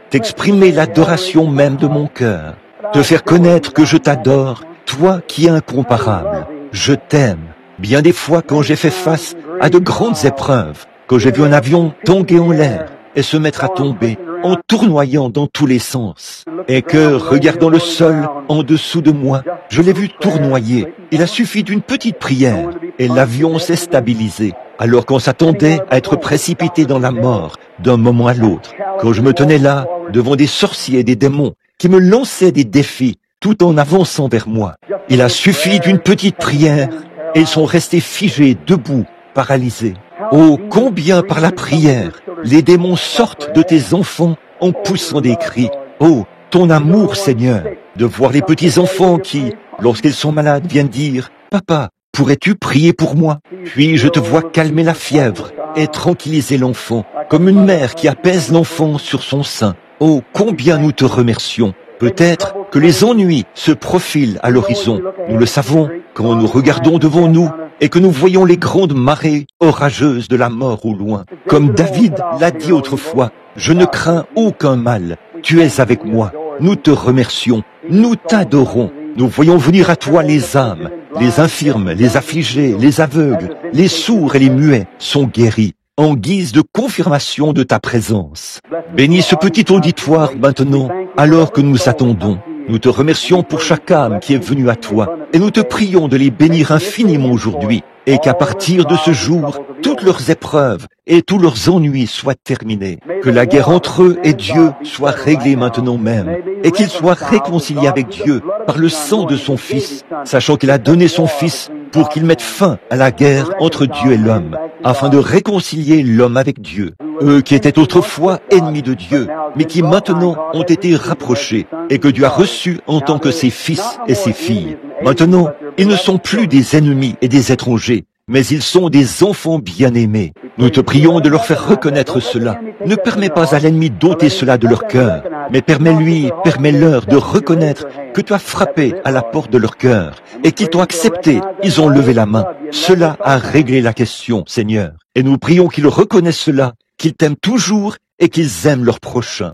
T'exprimer l'adoration même de mon cœur. Te faire connaître que je t'adore, toi qui es incomparable. Je t'aime. Bien des fois, quand j'ai fait face à de grandes épreuves, quand j'ai vu un avion tanguer en l'air, et se mettre à tomber en tournoyant dans tous les sens. Et que, regardant le sol en dessous de moi, je l'ai vu tournoyer. Il a suffi d'une petite prière et l'avion s'est stabilisé. Alors qu'on s'attendait à être précipité dans la mort d'un moment à l'autre, quand je me tenais là, devant des sorciers et des démons qui me lançaient des défis tout en avançant vers moi. Il a suffi d'une petite prière et ils sont restés figés, debout, paralysés. Oh, combien par la prière les démons sortent de tes enfants en poussant des cris. Oh, ton amour, Seigneur, de voir les petits enfants qui, lorsqu'ils sont malades, viennent dire « Papa, pourrais-tu prier pour moi ?» Puis je te vois calmer la fièvre et tranquilliser l'enfant, comme une mère qui apaise l'enfant sur son sein. Oh, combien nous te remercions. Peut-être que les ennuis se profilent à l'horizon. Nous le savons quand nous regardons devant nous et que nous voyons les grandes marées orageuses de la mort au loin. Comme David l'a dit autrefois, « Je ne crains aucun mal. Tu es avec moi. Nous te remercions. Nous t'adorons. Nous voyons venir à toi les âmes. Les infirmes, les affligés, les aveugles, les sourds et les muets sont guéris en guise de confirmation de ta présence. Bénis ce petit auditoire maintenant, alors que nous attendons. Nous te remercions pour chaque âme qui est venue à toi, et nous te prions de les bénir infiniment aujourd'hui, et qu'à partir de ce jour, toutes leurs épreuves et tous leurs ennuis soient terminés. Que la guerre entre eux et Dieu soit réglée maintenant même, et qu'ils soient réconciliés avec Dieu par le sang de son Fils, sachant qu'il a donné son Fils pour qu'il mette fin à la guerre entre Dieu et l'homme, afin de réconcilier l'homme avec Dieu. Eux qui étaient autrefois ennemis de Dieu, mais qui maintenant ont été rapprochés, et que Dieu a reçus en tant que ses fils et ses filles. Maintenant, ils ne sont plus des ennemis et des étrangers, mais ils sont des enfants bien-aimés. Nous te prions de leur faire reconnaître cela. Ne permets pas à l'ennemi d'ôter cela de leur cœur, mais permets-leur de reconnaître que tu as frappé à la porte de leur cœur et qu'ils t'ont accepté. Ils ont levé la main. Cela a réglé la question, Seigneur. Et nous prions qu'ils reconnaissent cela, qu'ils t'aiment toujours et qu'ils aiment leur prochain.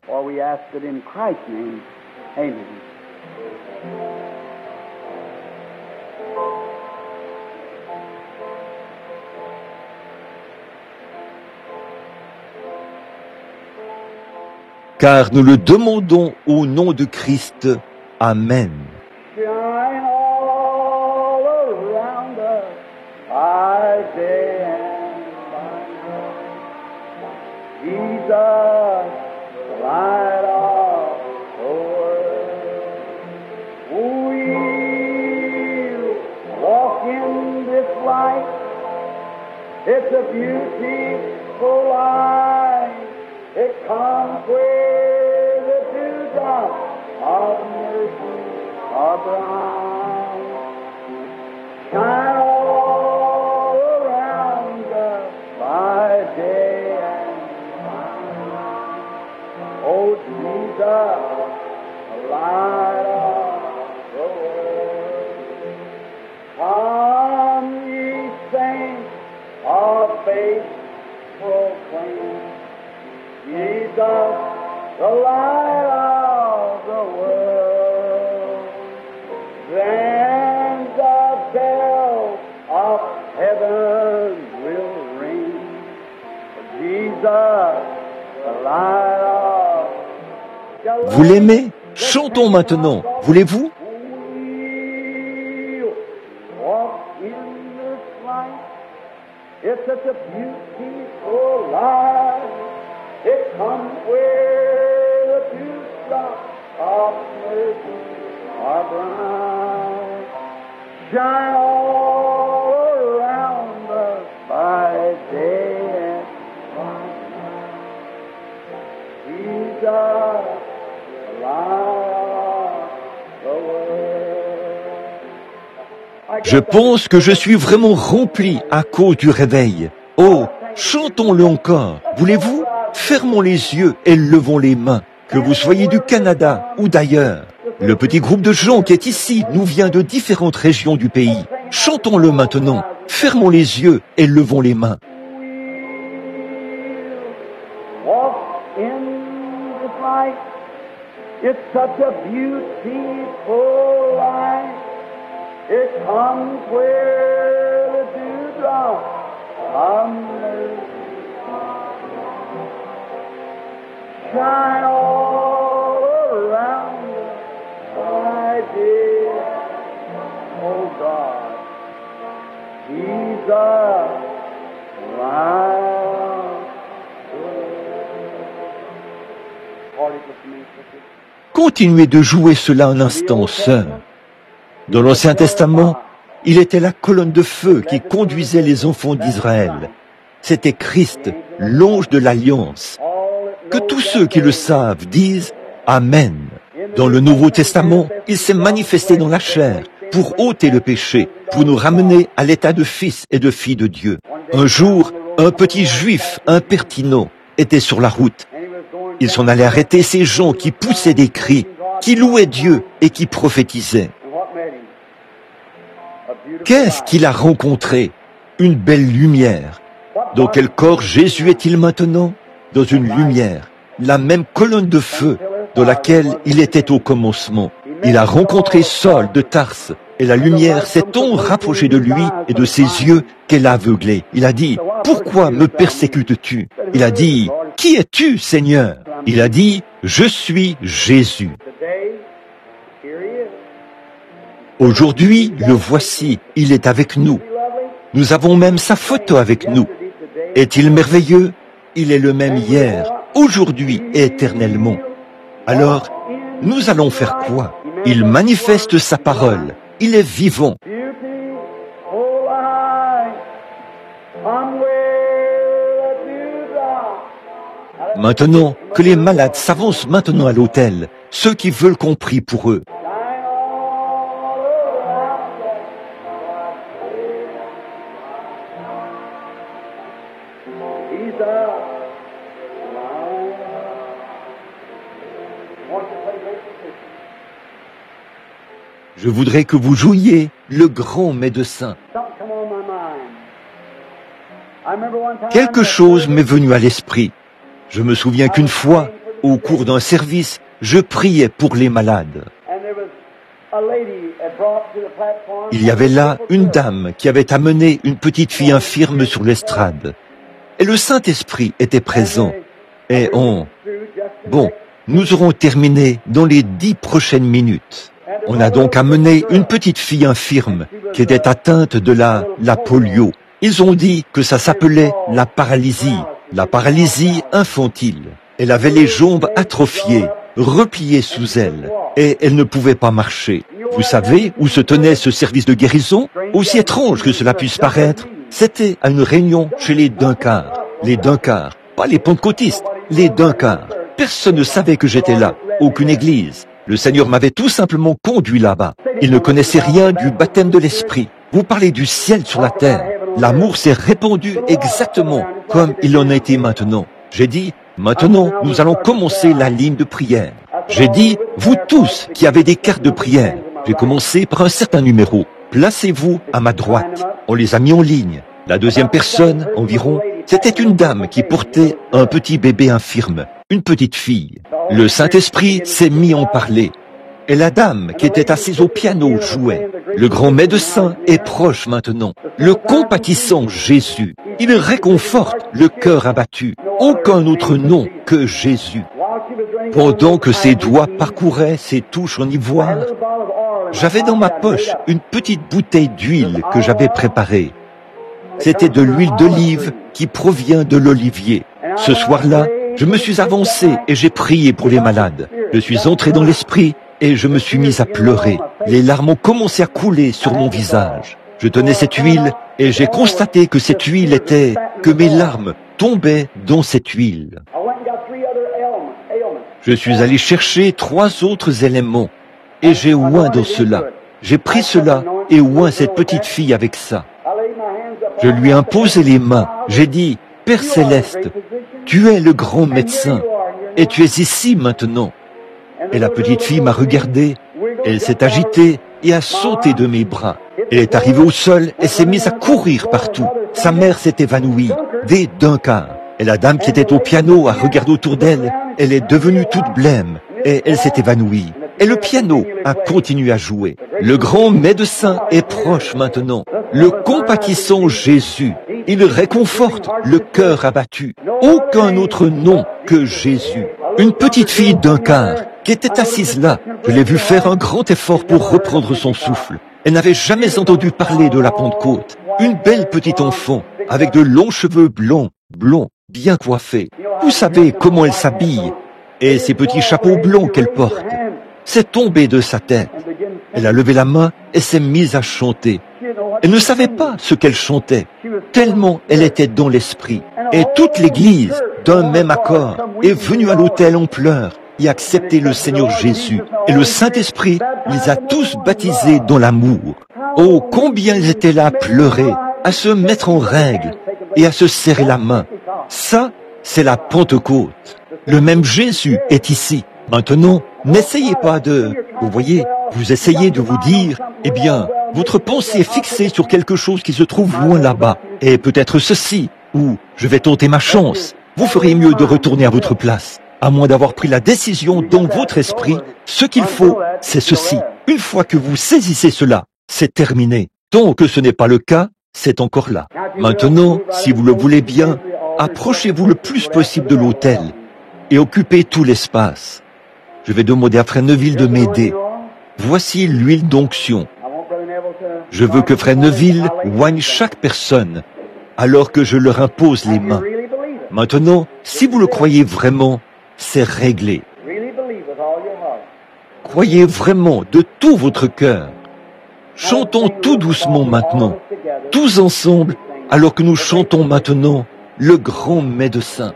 Car nous le demandons au nom de Christ. Amen. Shine all around us by day and by night. Jesus, the light of the world. We'll walk in this light. It's a beautiful light. It comes where the dewdrops of mercy are bright. Shine all around us by day and by night. Oh, Jesus, the light of the world. Come, ye saints of faith, proclaim Jesus, the light of the world. Then the bells of heaven will ring. Jesus, the light of the world. Vous l'aimez? Chantons maintenant. Voulez-vous? We'll walk in this light. It's such a beautiful light. It comes where the dewdrops of mercy are bright. Shine all around us by day and by night. Jesus, the light of the world. Je pense que je suis vraiment rempli à cause du réveil. Oh, chantons-le encore. Voulez-vous? Fermons les yeux et levons les mains, que vous soyez du Canada ou d'ailleurs. Le petit groupe de gens qui est ici nous vient de différentes régions du pays. Chantons-le maintenant. Fermons les yeux et levons les mains. Walk in this light. It's such a beautiful light. It comes where the dewdrops of mercy. shine all around my dear. Oh God, Jesus, Continuez de jouer cela un instant, sœur. Dans l'Ancien Testament, il était la colonne de feu qui conduisait les enfants d'Israël. C'était Christ, l'ange de l'Alliance. Que tous ceux qui le savent disent « Amen ». Dans le Nouveau Testament, il s'est manifesté dans la chair pour ôter le péché, pour nous ramener à l'état de fils et de filles de Dieu. Un jour, un petit juif impertinent était sur la route. Il s'en allait arrêter ces gens qui poussaient des cris, qui louaient Dieu et qui prophétisaient. Qu'est-ce qu'il a rencontré? Une belle lumière. Dans quel corps Jésus est-il maintenant? Dans une lumière, la même colonne de feu dans laquelle il était au commencement. Il a rencontré Saul de Tarse, et la lumière s'est tant rapprochée de lui et de ses yeux qu'elle l'a aveuglé. Il a dit, « Pourquoi me persécutes-tu » Il a dit, « Qui es-tu, Seigneur » Il a dit, « Je suis Jésus ». Aujourd'hui, le voici, il est avec nous. Nous avons même sa photo avec nous. Est-il merveilleux? Il est le même hier, aujourd'hui et éternellement. Alors, nous allons faire quoi? Il manifeste sa parole. Il est vivant. Maintenant, que les malades s'avancent maintenant à l'autel, ceux qui veulent qu'on prie pour eux. Je voudrais que vous jouiez le grand médecin. Quelque chose m'est venu à l'esprit. Je me souviens qu'une fois, au cours d'un service, je priais pour les malades. Il y avait là une dame qui avait amené une petite fille infirme sur l'estrade. Et le Saint-Esprit était présent. Et Bon, nous aurons terminé dans les 10 prochaines minutes. On a donc amené une petite fille infirme qui était atteinte de la polio. Ils ont dit que ça s'appelait la paralysie infantile. Elle avait les jambes atrophiées, repliées sous elle, et elle ne pouvait pas marcher. Vous savez où se tenait ce service de guérison? Aussi étrange que cela puisse paraître, c'était à une réunion chez les Duncars. Les Duncars, pas les pentecôtistes, les Duncars. Personne ne savait que j'étais là, aucune église. Le Seigneur m'avait tout simplement conduit là-bas. Il ne connaissait rien du baptême de l'Esprit. Vous parlez du ciel sur la terre. L'amour s'est répandu exactement comme il en a été maintenant. J'ai dit, maintenant, nous allons commencer la ligne de prière. J'ai dit, vous tous qui avez des cartes de prière, j'ai commencé par un certain numéro. Placez-vous à ma droite. On les a mis en ligne. La deuxième personne, environ, c'était une dame qui portait un petit bébé infirme, une petite fille. Le Saint-Esprit s'est mis en parler. Et la dame qui était assise au piano jouait. Le grand médecin est proche maintenant. Le compatissant Jésus. Il réconforte le cœur abattu. Aucun autre nom que Jésus. Pendant que ses doigts parcouraient ses touches en ivoire, j'avais dans ma poche une petite bouteille d'huile que j'avais préparée. C'était de l'huile d'olive qui provient de l'olivier. Ce soir-là, je me suis avancé et j'ai prié pour les malades. Je suis entré dans l'esprit et je me suis mis à pleurer. Les larmes ont commencé à couler sur mon visage. Je tenais cette huile et j'ai constaté que cette huile était, que mes larmes tombaient dans cette huile. Je suis allé chercher 3 autres éléments et j'ai oint dans cela. J'ai pris cela et oint cette petite fille avec ça. Je lui ai imposé les mains. J'ai dit, Père Céleste, tu es le grand médecin et tu es ici maintenant. Et la petite fille m'a regardé, elle s'est agitée et a sauté de mes bras. Elle est arrivée au sol et s'est mise à courir partout. Sa mère s'est évanouie, des Duncars. Et la dame qui était au piano a regardé autour d'elle. Elle est devenue toute blême et elle s'est évanouie. Et le piano a continué à jouer. Le grand médecin est proche maintenant. Le compatissant Jésus, il réconforte le cœur abattu. Aucun autre nom que Jésus. Une petite fille d'un quart qui était assise là. Je l'ai vue faire un grand effort pour reprendre son souffle. Elle n'avait jamais entendu parler de la Pentecôte. Une belle petite enfant avec de longs cheveux blonds, bien coiffés. Vous savez comment elle s'habille et ces petits chapeaux blonds qu'elle porte. C'est tombé de sa tête. Elle a levé la main et s'est mise à chanter. Elle ne savait pas ce qu'elle chantait, tellement elle était dans l'esprit. Et toute l'église, d'un même accord, est venue à l'autel en pleurs et a accepté le Seigneur Jésus. Et le Saint-Esprit les a tous baptisés dans l'amour. Oh, combien ils étaient là à pleurer, à se mettre en règle et à se serrer la main. Ça, c'est la Pentecôte. Le même Jésus est ici. Maintenant, n'essayez pas de... Vous voyez, vous essayez de vous dire, eh bien, votre pensée est fixée sur quelque chose qui se trouve loin là-bas. Et peut-être ceci, ou je vais tenter ma chance. Vous feriez mieux de retourner à votre place. À moins d'avoir pris la décision dans votre esprit, ce qu'il faut, c'est ceci. Une fois que vous saisissez cela, c'est terminé. Tant que ce n'est pas le cas, c'est encore là. Maintenant, si vous le voulez bien, approchez-vous le plus possible de l'autel et occupez tout l'espace. Je vais demander à Frère Neville de m'aider. Voici l'huile d'onction. Je veux que Frère Neville oigne chaque personne alors que je leur impose les mains. Maintenant, si vous le croyez vraiment, c'est réglé. Croyez vraiment de tout votre cœur. Chantons tout doucement maintenant, tous ensemble, alors que nous chantons maintenant le grand médecin.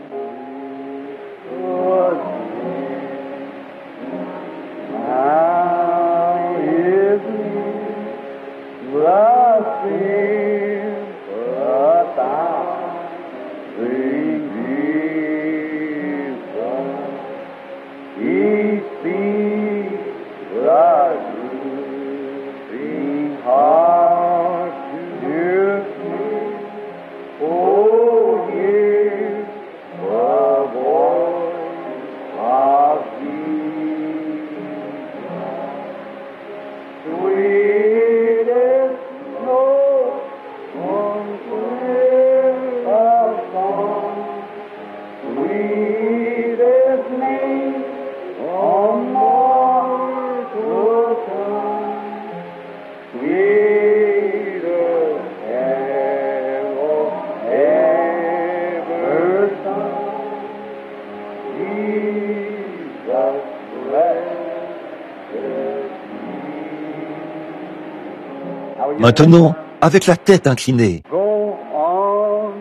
Maintenant, avec la tête inclinée. Go on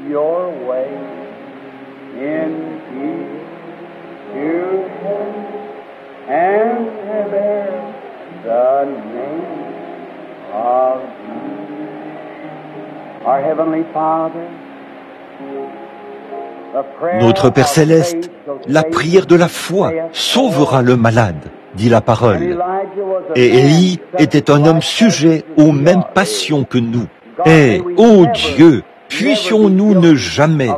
your way in peace to heaven and bear the name of Jesus. Our Heavenly Father, the prayer Notre Père of Céleste, faith shall la save prière de la foi saith sauvera le malade, dit la And parole. Elijah was a Et man Élie such était un homme like sujet as aux we mêmes are. passions que nous. Et, ô Dieu, puissions-nous ne jamais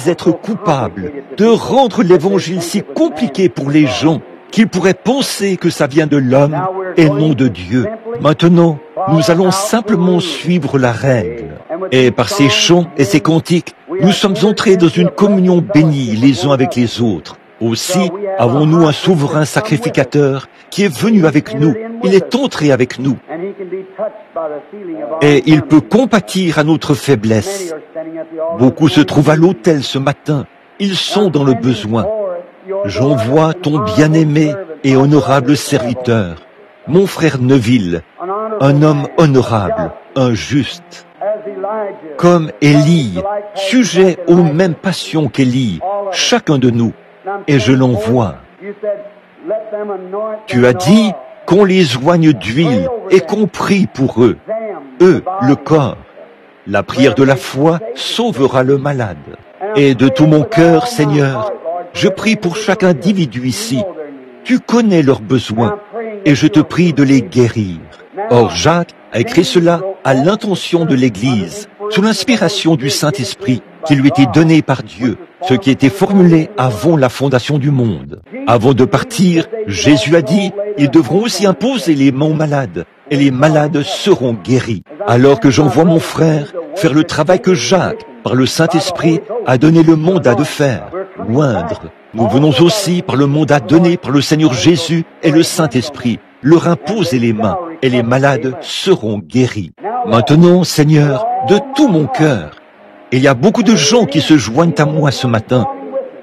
être coupables de rendre l'évangile si compliqué pour les gens qu'ils pourraient penser que ça vient de l'homme et non de Dieu. Maintenant, nous allons simplement suivre la règle. Et par ces chants et ces cantiques, nous sommes entrés dans une communion bénie les uns avec les autres. Aussi, avons-nous un souverain sacrificateur qui est venu avec nous. Il est entré avec nous. Et il peut compatir à notre faiblesse. Beaucoup se trouvent à l'autel ce matin. Ils sont dans le besoin. J'envoie ton bien-aimé et honorable serviteur, mon frère Neville, un homme honorable, un juste. Comme Élie, sujet aux mêmes passions qu'Élie, chacun de nous. Et je l'envoie. Tu as dit qu'on les oigne d'huile et qu'on prie pour eux. Eux, le corps. La prière de la foi sauvera le malade. Et de tout mon cœur, Seigneur, je prie pour chaque individu ici. Tu connais leurs besoins et je te prie de les guérir. Or, Jacques a écrit cela à l'intention de l'Église, sous l'inspiration du Saint-Esprit qui lui était donné par Dieu, ce qui était formulé avant la fondation du monde. Avant de partir, Jésus a dit, ils devront aussi imposer les mains aux malades, et les malades seront guéris. Alors que j'envoie mon frère faire le travail que Jacques, par le Saint-Esprit, a donné le mandat de faire, oindre. Nous venons aussi par le mandat donné par le Seigneur Jésus et le Saint-Esprit, leur imposer les mains, et les malades seront guéris. Maintenant, Seigneur, de tout mon cœur, il y a beaucoup de gens qui se joignent à moi ce matin.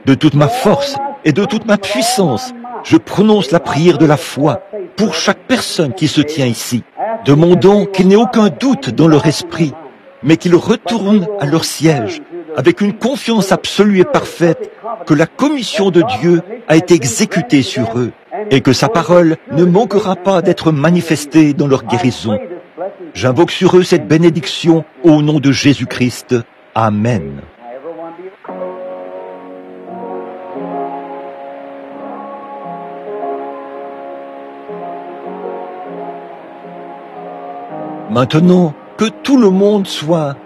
De toute ma force et de toute ma puissance, je prononce la prière de la foi pour chaque personne qui se tient ici, demandant qu'il n'ait aucun doute dans leur esprit, mais qu'ils retournent à leur siège avec une confiance absolue et parfaite que la commission de Dieu a été exécutée sur eux et que sa parole ne manquera pas d'être manifestée dans leur guérison. J'invoque sur eux cette bénédiction au nom de Jésus-Christ. Amen. Maintenant, que tout le monde soit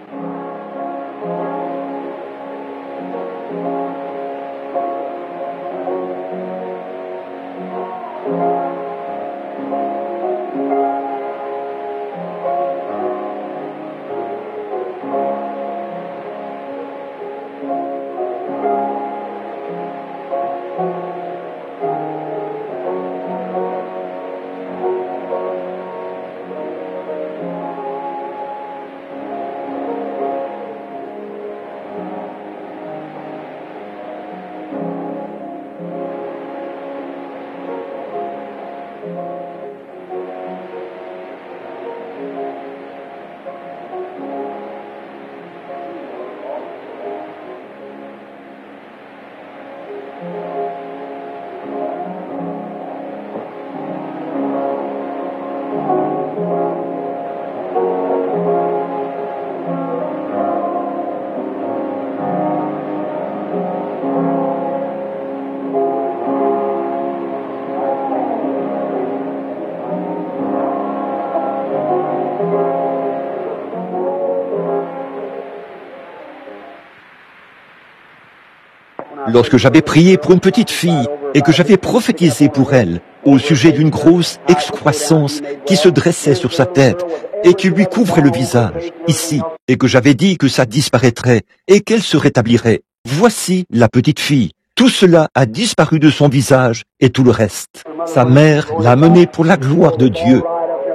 lorsque j'avais prié pour une petite fille et que j'avais prophétisé pour elle au sujet d'une grosse excroissance qui se dressait sur sa tête et qui lui couvrait le visage, ici, et que j'avais dit que ça disparaîtrait et qu'elle se rétablirait. Voici la petite fille. Tout cela a disparu de son visage et tout le reste. Sa mère l'a menée pour la gloire de Dieu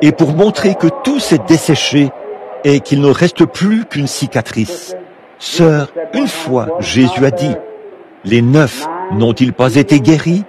et pour montrer que tout s'est desséché et qu'il ne reste plus qu'une cicatrice. Sœur, une fois, Jésus a dit, « Les 9 n'ont-ils pas été guéris?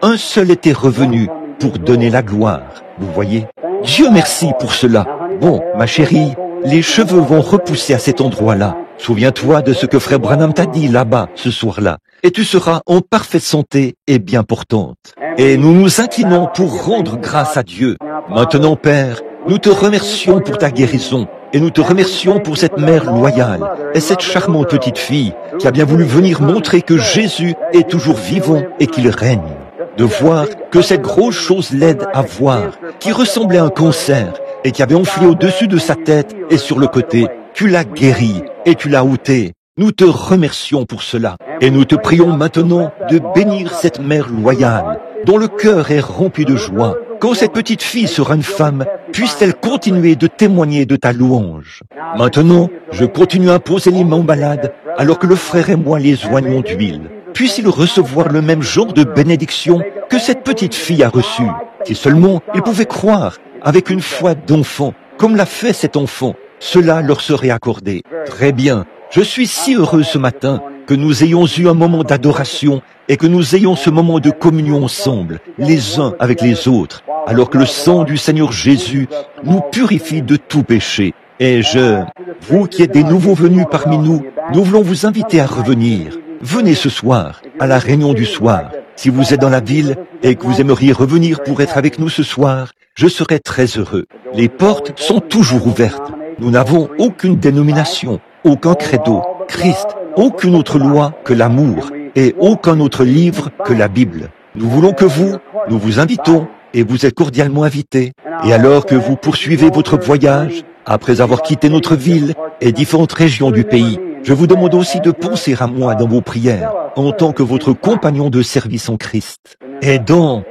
Un seul était revenu pour donner la gloire. » Vous voyez? Dieu merci pour cela. Bon, ma chérie, les cheveux vont repousser à cet endroit-là. Souviens-toi de ce que Frère Branham t'a dit là-bas, ce soir-là. Et tu seras en parfaite santé et bien portante. Et nous nous inclinons pour rendre grâce à Dieu. Maintenant, Père, nous te remercions pour ta guérison. Et nous te remercions pour cette mère loyale et cette charmante petite fille qui a bien voulu venir montrer que Jésus est toujours vivant et qu'il règne. De voir que cette grosse chose laide à voir, qui ressemblait à un cancer et qui avait enflé au-dessus de sa tête et sur le côté, tu l'as guérie et tu l'as ôtée. Nous te remercions pour cela. Et nous te prions maintenant de bénir cette mère loyale, dont le cœur est rempli de joie. Quand cette petite fille sera une femme, puisse-t-elle continuer de témoigner de ta louange. Maintenant, je continue à poser les mains aux malades, alors que le frère et moi les oignons d'huile. Puisse-il recevoir le même genre de bénédiction que cette petite fille a reçu. Si seulement ils pouvaient croire, avec une foi d'enfant, comme l'a fait cet enfant, cela leur serait accordé. Très bien. Je suis si heureux ce matin que nous ayons eu un moment d'adoration et que nous ayons ce moment de communion ensemble, les uns avec les autres, alors que le sang du Seigneur Jésus nous purifie de tout péché. Et vous qui êtes des nouveaux venus parmi nous, nous voulons vous inviter à revenir. Venez ce soir, à la réunion du soir. Si vous êtes dans la ville et que vous aimeriez revenir pour être avec nous ce soir, je serai très heureux. Les portes sont toujours ouvertes. Nous n'avons aucune dénomination, aucun credo, Christ, aucune autre loi que l'amour et aucun autre livre que la Bible. Nous voulons que nous vous invitons et vous êtes cordialement invités. Et alors que vous poursuivez votre voyage, après avoir quitté notre ville et différentes régions du pays, je vous demande aussi de penser à moi dans vos prières en tant que votre compagnon de service en Christ. Et dans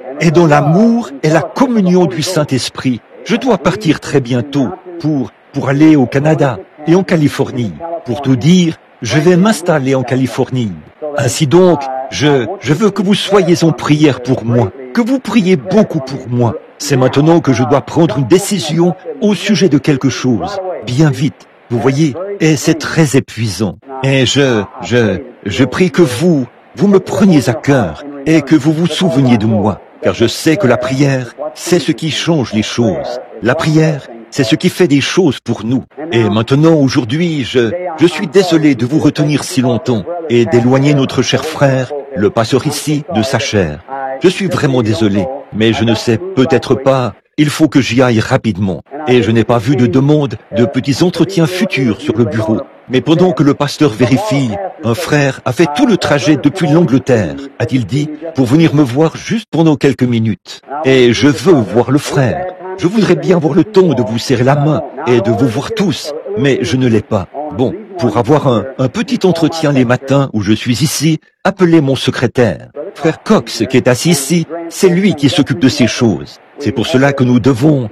l'amour et la communion du Saint-Esprit, je dois partir très bientôt pour aller au Canada et en Californie. Pour tout dire, je vais m'installer en Californie. Ainsi donc, je veux que vous soyez en prière pour moi, que vous priez beaucoup pour moi. C'est maintenant que je dois prendre une décision au sujet de quelque chose, bien vite, vous voyez, et c'est très épuisant. Et je prie que vous me preniez à cœur et que vous vous souveniez de moi, car je sais que la prière, c'est ce qui change les choses. La prière, c'est ce qui fait des choses pour nous. Et maintenant, aujourd'hui, je suis désolé de vous retenir si longtemps et d'éloigner notre cher frère, le pasteur ici, de sa chair. Je suis vraiment désolé, mais je ne sais peut-être pas, il faut que j'y aille rapidement. Et je n'ai pas vu de demande de petits entretiens futurs sur le bureau. Mais pendant que le pasteur vérifie, un frère a fait tout le trajet depuis l'Angleterre, a-t-il dit, pour venir me voir juste pendant quelques minutes. Et je veux voir le frère. Je voudrais bien avoir le temps de vous serrer la main et de vous voir tous, mais je ne l'ai pas. Bon, pour avoir un petit entretien les matins où je suis ici, appelez mon secrétaire. Frère Cox, qui est assis ici, c'est lui qui s'occupe de ces choses. C'est pour cela que nous devons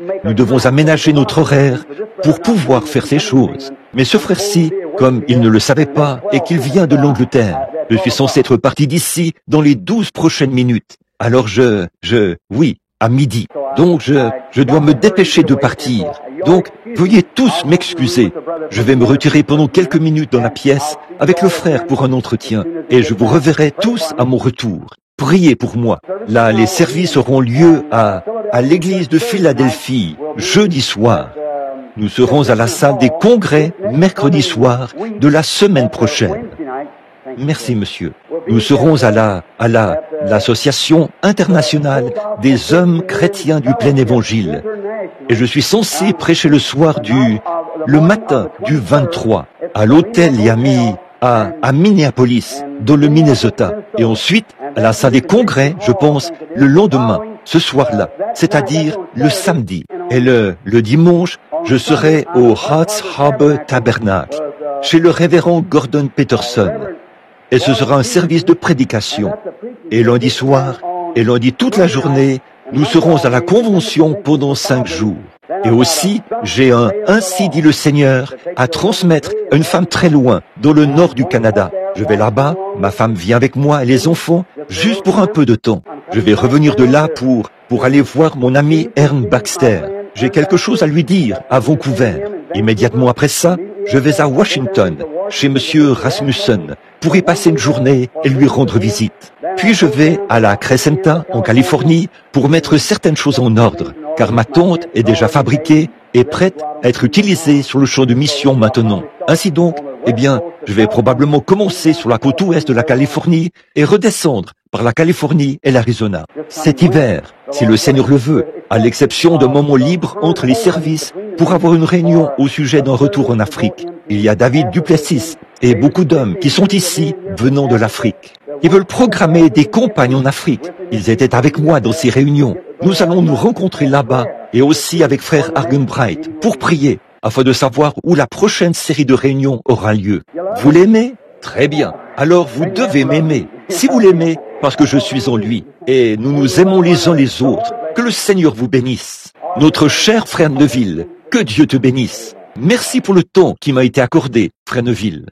aménager notre horaire pour pouvoir faire ces choses. Mais ce frère-ci, comme il ne le savait pas et qu'il vient de l'Angleterre, je suis censé être parti d'ici dans les 12 prochaines minutes. Alors oui, à midi. Donc je dois me dépêcher de partir. Donc, veuillez tous m'excuser. Je vais me retirer pendant quelques minutes dans la pièce avec le frère pour un entretien et je vous reverrai tous à mon retour. Priez pour moi. Là, les services auront lieu à l'église de Philadelphie, jeudi soir. Nous serons à la salle des congrès mercredi soir de la semaine prochaine. Merci, monsieur. Nous serons à l'Association internationale des hommes chrétiens du plein évangile. Et je suis censé prêcher le soir le matin du 23 à l'hôtel Yami à Minneapolis, dans le Minnesota. Et ensuite, à la salle des congrès, je pense, le lendemain, ce soir-là, c'est-à-dire le samedi. Et le dimanche, je serai au Hearts Harbor Tabernacle, chez le révérend Gordon Peterson. Et ce sera un service de prédication. Et lundi soir, et lundi toute la journée, nous serons à la convention pendant 5 jours. Et aussi, j'ai un « Ainsi dit le Seigneur » à transmettre à une femme très loin, dans le nord du Canada. Je vais là-bas, ma femme vient avec moi et les enfants, juste pour un peu de temps. Je vais revenir de là pour aller voir mon ami Ern Baxter. J'ai quelque chose à lui dire à Vancouver. Immédiatement après ça, je vais à Washington, chez monsieur Rasmussen, pour y passer une journée et lui rendre visite. Puis je vais à la Crescenta, en Californie, pour mettre certaines choses en ordre, car ma tente est déjà fabriquée et prête à être utilisée sur le champ de mission maintenant. Ainsi donc, je vais probablement commencer sur la côte ouest de la Californie et redescendre par la Californie et l'Arizona. Cet hiver, si le Seigneur le veut, à l'exception d'un moment libre entre les services, pour avoir une réunion au sujet d'un retour en Afrique. Il y a David Duplessis et beaucoup d'hommes qui sont ici venant de l'Afrique. Ils veulent programmer des campagnes en Afrique. Ils étaient avec moi dans ces réunions. Nous allons nous rencontrer là-bas et aussi avec frère Argenbright pour prier afin de savoir où la prochaine série de réunions aura lieu. Vous l'aimez? Très bien. Alors vous devez m'aimer. Si vous l'aimez, parce que je suis en lui. Et nous nous aimons les uns les autres. Que le Seigneur vous bénisse. Notre cher frère Neville, que Dieu te bénisse. Merci pour le temps qui m'a été accordé, frère Neville.